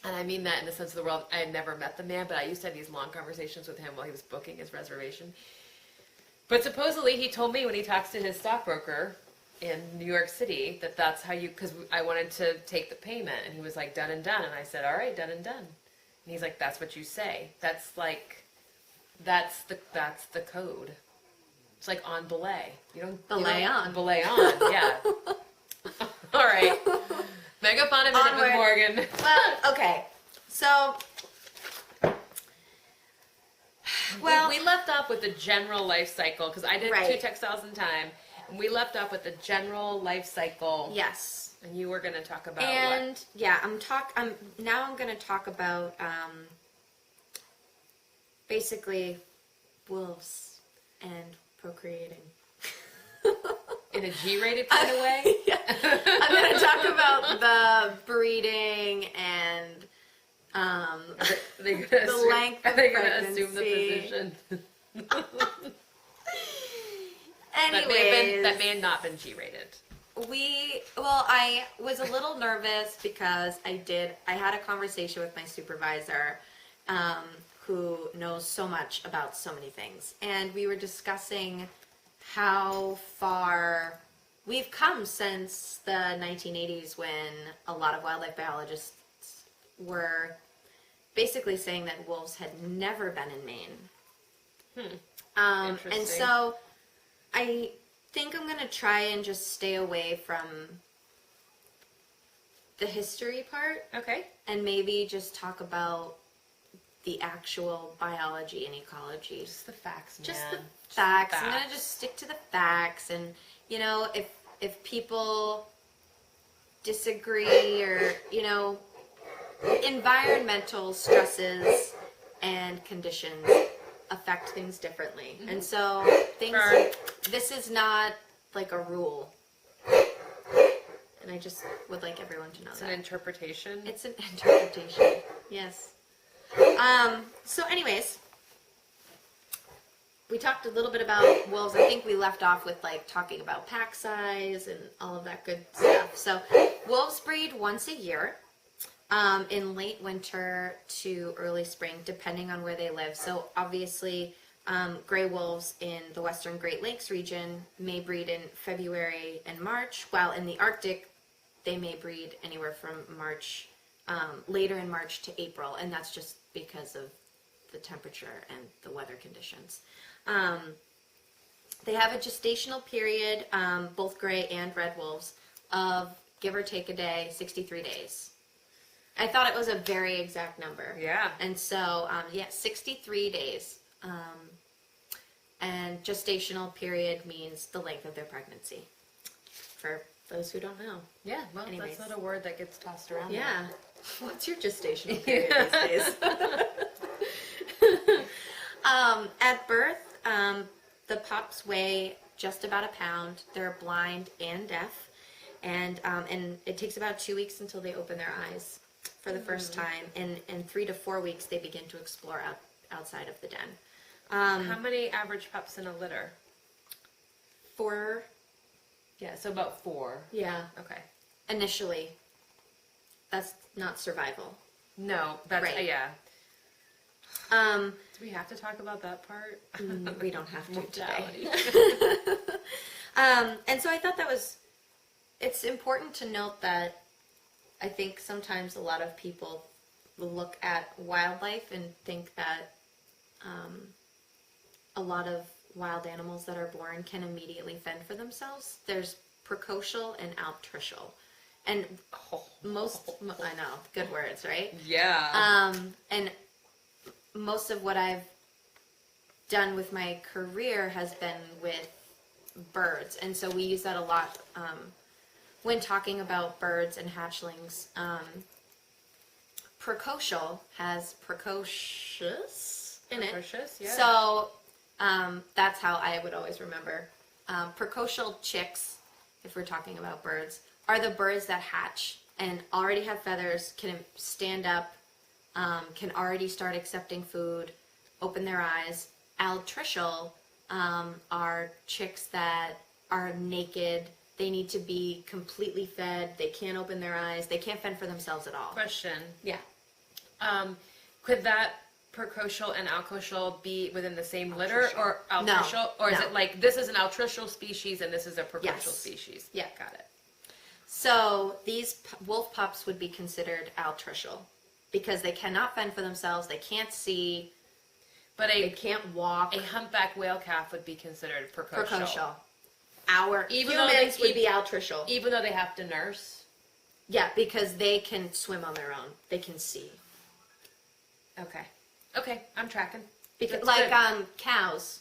[SPEAKER 1] And I mean that in the sense of the world. I had never met the man, but I used to have these long conversations with him while he was booking his reservation. But supposedly he told me when he talks to his stockbroker in New York City that that's how you, because I wanted to take the payment. And he was like, done and done. And I said, all right, done and done. And he's like, that's what you say. That's like, that's the code. It's like on belay. You don't
[SPEAKER 2] Belay on.
[SPEAKER 1] Belay on, yeah. All right. Megafauna minute with Morgan.
[SPEAKER 2] Well, okay. So,
[SPEAKER 1] we left off with the general life cycle because I did
[SPEAKER 2] Right.
[SPEAKER 1] 2 textiles in time, and we left off with the general life cycle.
[SPEAKER 2] yes.
[SPEAKER 1] And you were going to talk about
[SPEAKER 2] And
[SPEAKER 1] what?
[SPEAKER 2] yeah, I'm going to talk about basically wolves and procreating.
[SPEAKER 1] In a G-rated kind of way.
[SPEAKER 2] Yeah. I'm going to talk about the breeding and
[SPEAKER 1] They're gonna
[SPEAKER 2] the
[SPEAKER 1] assume,
[SPEAKER 2] length of
[SPEAKER 1] are they going to assume the
[SPEAKER 2] pregnancy.
[SPEAKER 1] position?
[SPEAKER 2] Anyways,
[SPEAKER 1] that may have not been G-rated.
[SPEAKER 2] I was a little nervous because I had a conversation with my supervisor, who knows so much about so many things, and we were discussing how far we've come since the 1980s, when a lot of wildlife biologists were basically saying that wolves had never been in Maine. And
[SPEAKER 1] Interesting.
[SPEAKER 2] so I think I'm going to try and just stay away from the history part,
[SPEAKER 1] Okay.
[SPEAKER 2] and maybe just talk about the actual biology and ecology.
[SPEAKER 1] Just the facts, man.
[SPEAKER 2] Just the facts. I'm
[SPEAKER 1] facts.
[SPEAKER 2] going to just stick to the facts, and if people disagree, or environmental stresses and conditions affect things differently. And so this is not like a rule. And I just would like everyone to know
[SPEAKER 1] It's
[SPEAKER 2] that.
[SPEAKER 1] an interpretation.
[SPEAKER 2] It's an interpretation. Yes. So anyways, we talked a little bit about wolves. I think we left off with talking about pack size and all of that good stuff. So wolves breed once a year, in late winter to early spring, depending on where they live. So obviously, gray wolves in the western Great Lakes region may breed in February and March, while in the Arctic, they may breed anywhere from later in March to April, and that's just because of the temperature and the weather conditions. They have a gestational period, both gray and red wolves, of give or take a day, 63 days. I thought it was a very exact number.
[SPEAKER 1] Yeah.
[SPEAKER 2] And so, 63 days. And gestational period means the length of their pregnancy, for those who don't know.
[SPEAKER 1] Yeah, well,
[SPEAKER 2] Anyways.
[SPEAKER 1] that's not a word that gets tossed around.
[SPEAKER 2] Yeah. What's your gestational period these days? At birth, the pups weigh just about a pound. They're blind and deaf, and it takes about 2 weeks until they open their eyes for the first time. And in 3 to 4 weeks, they begin to explore outside of the den.
[SPEAKER 1] How many average pups in a litter?
[SPEAKER 2] 4,
[SPEAKER 1] Yeah, so about 4.
[SPEAKER 2] yeah,
[SPEAKER 1] Okay.
[SPEAKER 2] initially. That's not survival.
[SPEAKER 1] No, that's
[SPEAKER 2] Right.
[SPEAKER 1] Yeah.
[SPEAKER 2] Um,
[SPEAKER 1] Do we have to talk about that part?
[SPEAKER 2] we don't have to
[SPEAKER 1] Mortality.
[SPEAKER 2] today. And so I thought it's important to note that I think sometimes a lot of people look at wildlife and think that a lot of wild animals that are born can immediately fend for themselves. There's precocial and altricial. And I know, good words, right?
[SPEAKER 1] Yeah.
[SPEAKER 2] And most of what I've done with my career has been with birds. And so we use that a lot when talking about birds and hatchlings. Precocial has precocious in it.
[SPEAKER 1] Precocious, yeah.
[SPEAKER 2] So that's how I would always remember. Precocial chicks, if we're talking about birds, are the birds that hatch and already have feathers, can stand up, can already start accepting food, open their eyes. Altricial are chicks that are naked. They need to be completely fed. They can't open their eyes. They can't fend for themselves at all.
[SPEAKER 1] Question.
[SPEAKER 2] Yeah.
[SPEAKER 1] Could that precocial and altricial be within the same litter, or altricial,
[SPEAKER 2] No.
[SPEAKER 1] or is
[SPEAKER 2] No.
[SPEAKER 1] it like this is an altricial species and this is a precocial
[SPEAKER 2] Yes.
[SPEAKER 1] species?
[SPEAKER 2] Yeah.
[SPEAKER 1] Got it.
[SPEAKER 2] So these wolf pups would be considered altricial because they cannot fend for themselves. They can't see.
[SPEAKER 1] But
[SPEAKER 2] They can't walk.
[SPEAKER 1] a humpback whale calf would be considered precocial.
[SPEAKER 2] Precocial. Our
[SPEAKER 1] Even though they
[SPEAKER 2] humans would be altricial.
[SPEAKER 1] Even though they have to nurse.
[SPEAKER 2] Yeah, because they can swim on their own. They can see.
[SPEAKER 1] Okay. Okay, I'm tracking.
[SPEAKER 2] Because
[SPEAKER 1] That's
[SPEAKER 2] like
[SPEAKER 1] good.
[SPEAKER 2] cows.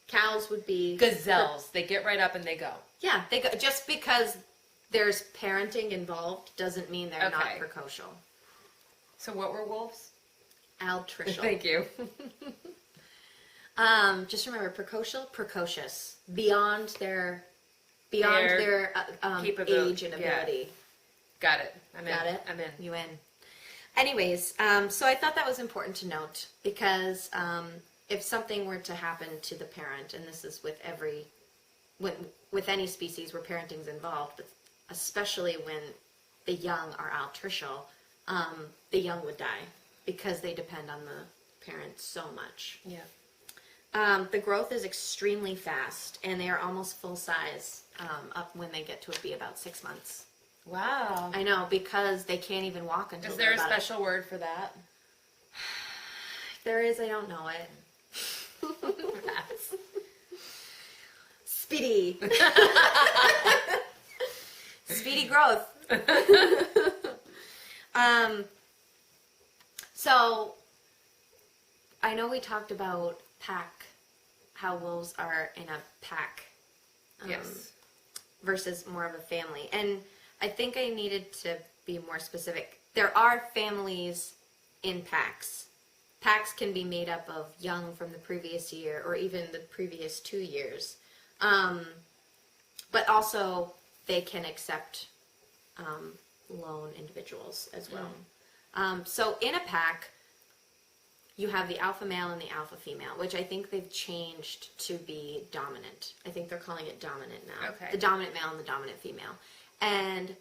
[SPEAKER 2] Cows would be
[SPEAKER 1] Gazelles. They get right up and they go.
[SPEAKER 2] Yeah, they go, just because there's parenting involved doesn't mean they're not
[SPEAKER 1] Okay.
[SPEAKER 2] precocial.
[SPEAKER 1] So what were wolves?
[SPEAKER 2] Altricial.
[SPEAKER 1] Thank you.
[SPEAKER 2] Just remember, precocial, precocious, beyond their age and ability.
[SPEAKER 1] Got it. I'm in.
[SPEAKER 2] Got it?
[SPEAKER 1] I'm in.
[SPEAKER 2] You in? Anyways, so I thought that was important to note because if something were to happen to the parent, and this is with any species where parenting's involved, but especially when the young are altricial, the young would die because they depend on the parent so much.
[SPEAKER 1] Yeah.
[SPEAKER 2] The growth is extremely fast, and they are almost full size up when they get to be about 6 months.
[SPEAKER 1] Wow.
[SPEAKER 2] I know, because they can't even walk until
[SPEAKER 1] Is there
[SPEAKER 2] they're
[SPEAKER 1] a
[SPEAKER 2] about
[SPEAKER 1] special word for that?
[SPEAKER 2] If there is, I don't know it. Speedy. Speedy growth. So, I know we talked about how wolves are in a pack.
[SPEAKER 1] Yes.
[SPEAKER 2] Versus more of a family. And I think I needed to be more specific. There are families in packs. Packs can be made up of young from the previous year or even the previous 2 years. But also they can accept lone individuals as well. So in a pack, you have the alpha male and the alpha female, which I think they've changed to be dominant. I think they're calling it dominant now.
[SPEAKER 1] Okay.
[SPEAKER 2] The dominant male and the dominant female. And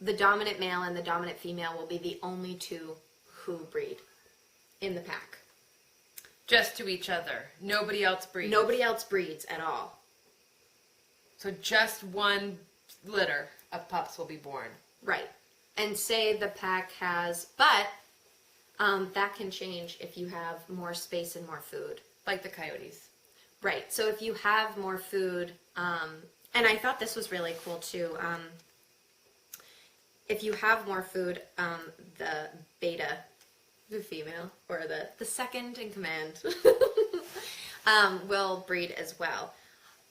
[SPEAKER 2] the dominant male and the dominant female will be the only two who breed in the pack.
[SPEAKER 1] Just to each other. Nobody else breeds.
[SPEAKER 2] Nobody else breeds at all.
[SPEAKER 1] So just one litter of pups will be born.
[SPEAKER 2] Right. And say the pack has, but that can change if you have more space and more food.
[SPEAKER 1] Like the coyotes.
[SPEAKER 2] Right. So if you have more food, and I thought this was really cool too. If you have more food, the beta, the female, or the second in command, will breed as well.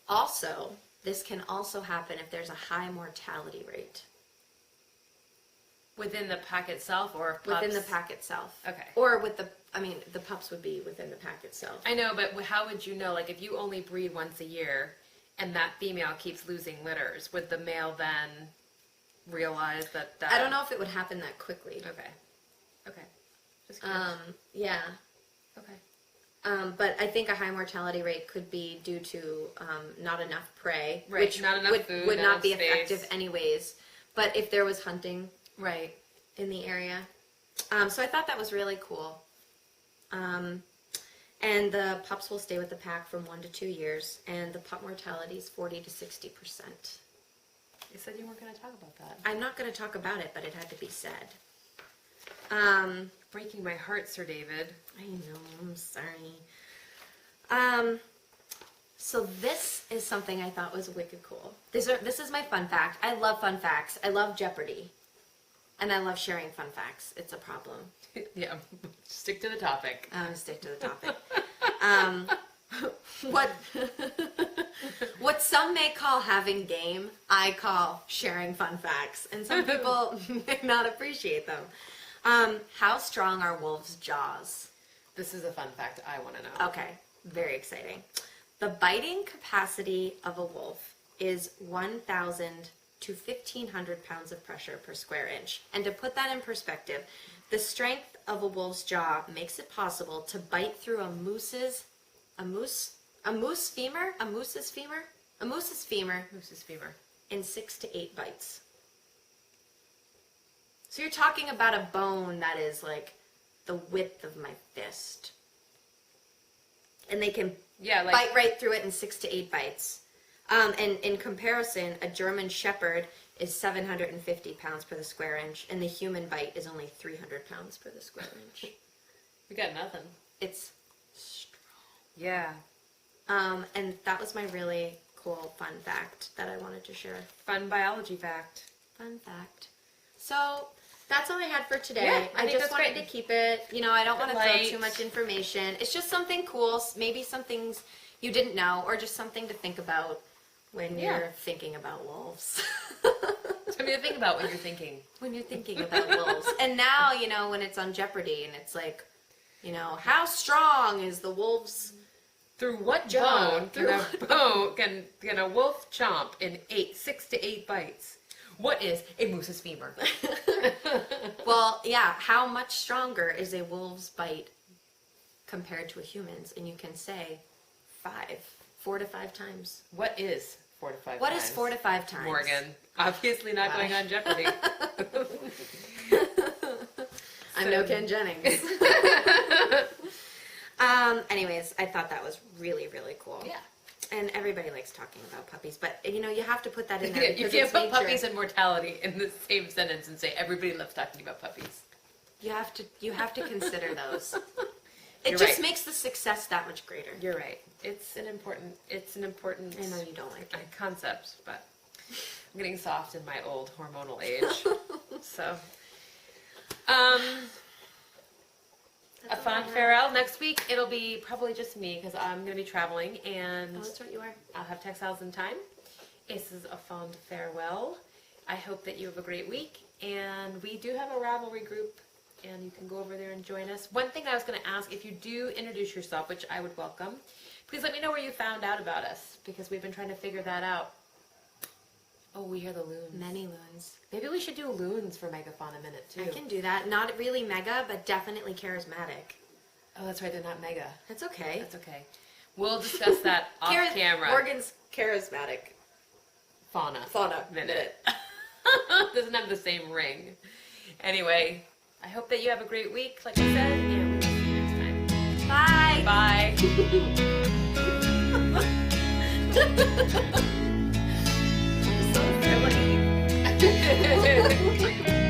[SPEAKER 2] Also, this can also happen if there's a high mortality rate.
[SPEAKER 1] Within the pack itself, or pups?
[SPEAKER 2] Within the pack itself.
[SPEAKER 1] Okay.
[SPEAKER 2] Or the pups would be within the pack itself.
[SPEAKER 1] I know, but how would you know? Like, if you only breed once a year, and that female keeps losing litters, would the male then realize that?
[SPEAKER 2] I don't know if it would happen that quickly.
[SPEAKER 1] Okay. Just curious.
[SPEAKER 2] Yeah.
[SPEAKER 1] Okay.
[SPEAKER 2] But I think a high mortality rate could be due to not enough prey,
[SPEAKER 1] Right,
[SPEAKER 2] which
[SPEAKER 1] not enough
[SPEAKER 2] would,
[SPEAKER 1] food,
[SPEAKER 2] would
[SPEAKER 1] not
[SPEAKER 2] not
[SPEAKER 1] enough
[SPEAKER 2] be
[SPEAKER 1] space.
[SPEAKER 2] effective anyways. But if there was hunting
[SPEAKER 1] Right.
[SPEAKER 2] in the area, so I thought that was really cool. And the pups will stay with the pack from 1 to 2 years, and the pup mortality is 40 to 60%.
[SPEAKER 1] You said you weren't going to talk about that.
[SPEAKER 2] I'm not going to talk about it, but it had to be said.
[SPEAKER 1] Breaking my heart, Sir David.
[SPEAKER 2] I know, I'm sorry. So this is something I thought was wicked cool. This is my fun fact. I love fun facts. I love Jeopardy. And I love sharing fun facts. It's a problem.
[SPEAKER 1] Yeah, stick to the topic.
[SPEAKER 2] I'm gonna stick to the topic. What some may call having game, I call sharing fun facts. And some people may not appreciate them. How strong are wolves' jaws?
[SPEAKER 1] This is a fun fact I want to know.
[SPEAKER 2] Okay, very exciting. The biting capacity of a wolf is 1,000 to 1,500 pounds of pressure per square inch. And to put that in perspective, the strength of a wolf's jaw makes it possible to bite through a moose's femur in 6 to 8 bites. So you're talking about a bone that is like the width of my fist. And they can bite right through it in 6 to 8 bites. And in comparison, a German Shepherd is 750 pounds per the square inch, and the human bite is only 300 pounds per the square inch.
[SPEAKER 1] We got nothing.
[SPEAKER 2] It's strong.
[SPEAKER 1] Yeah.
[SPEAKER 2] And that was my really cool fun fact that I wanted to share.
[SPEAKER 1] Fun biology fact.
[SPEAKER 2] Fun fact. So that's all I had for today.
[SPEAKER 1] Yeah, I
[SPEAKER 2] I
[SPEAKER 1] think
[SPEAKER 2] just
[SPEAKER 1] that's
[SPEAKER 2] wanted
[SPEAKER 1] great.
[SPEAKER 2] to keep it, I don't want to throw
[SPEAKER 1] Light.
[SPEAKER 2] too much information. It's just something cool, maybe some things you didn't know, or just something to think about when you're thinking about wolves.
[SPEAKER 1] Something to think about when you're thinking.
[SPEAKER 2] When you're thinking about wolves. And now, when it's on Jeopardy and it's like, how strong is the wolf's
[SPEAKER 1] Through what
[SPEAKER 2] jaw?
[SPEAKER 1] bone can a wolf chomp in 6 to 8 bites? What is a moose's femur?
[SPEAKER 2] Well, yeah, how much stronger is a wolf's bite compared to a human's? And you can say 4 to 5 times.
[SPEAKER 1] What is 4 to 5
[SPEAKER 2] What
[SPEAKER 1] times?
[SPEAKER 2] is 4 to 5 times?
[SPEAKER 1] Morgan. Obviously not going on Jeopardy.
[SPEAKER 2] I'm no Ken Jennings. Anyways, I thought that was really, really cool.
[SPEAKER 1] Yeah.
[SPEAKER 2] And everybody likes talking about puppies, but you have to put that in there.
[SPEAKER 1] Yeah, you
[SPEAKER 2] because
[SPEAKER 1] can't
[SPEAKER 2] it's
[SPEAKER 1] put
[SPEAKER 2] nature.
[SPEAKER 1] puppies and mortality in the same sentence and say everybody loves talking about puppies.
[SPEAKER 2] You have to consider those. It
[SPEAKER 1] You're
[SPEAKER 2] just
[SPEAKER 1] right.
[SPEAKER 2] makes the success that much greater.
[SPEAKER 1] You're right. It's an important
[SPEAKER 2] I know you don't like it.
[SPEAKER 1] concept, but I'm getting soft in my old hormonal age. So, a fond farewell. Next week it'll be probably just me because I'm going to be traveling and
[SPEAKER 2] Oh, that's what you are.
[SPEAKER 1] I'll have textiles in time. This is a fond farewell. I hope that you have a great week, and we do have a Ravelry group, and you can go over there and join us. One thing I was going to ask, if you do introduce yourself, which I would welcome, please let me know where you found out about us, because we've been trying to figure that out. Oh, we hear the loons.
[SPEAKER 2] Many loons.
[SPEAKER 1] Maybe we should do loons for Megafauna a minute, too.
[SPEAKER 2] I can do that. Not really mega, but definitely charismatic.
[SPEAKER 1] Oh, that's right, they're not mega.
[SPEAKER 2] That's okay.
[SPEAKER 1] That's okay. We'll discuss that off camera.
[SPEAKER 2] Morgan's charismatic.
[SPEAKER 1] Fauna minute. Doesn't have the same ring. Anyway, I hope that you have a great week, like I said, and we'll see you next time.
[SPEAKER 2] Bye.
[SPEAKER 1] Bye.
[SPEAKER 2] I'm so silly.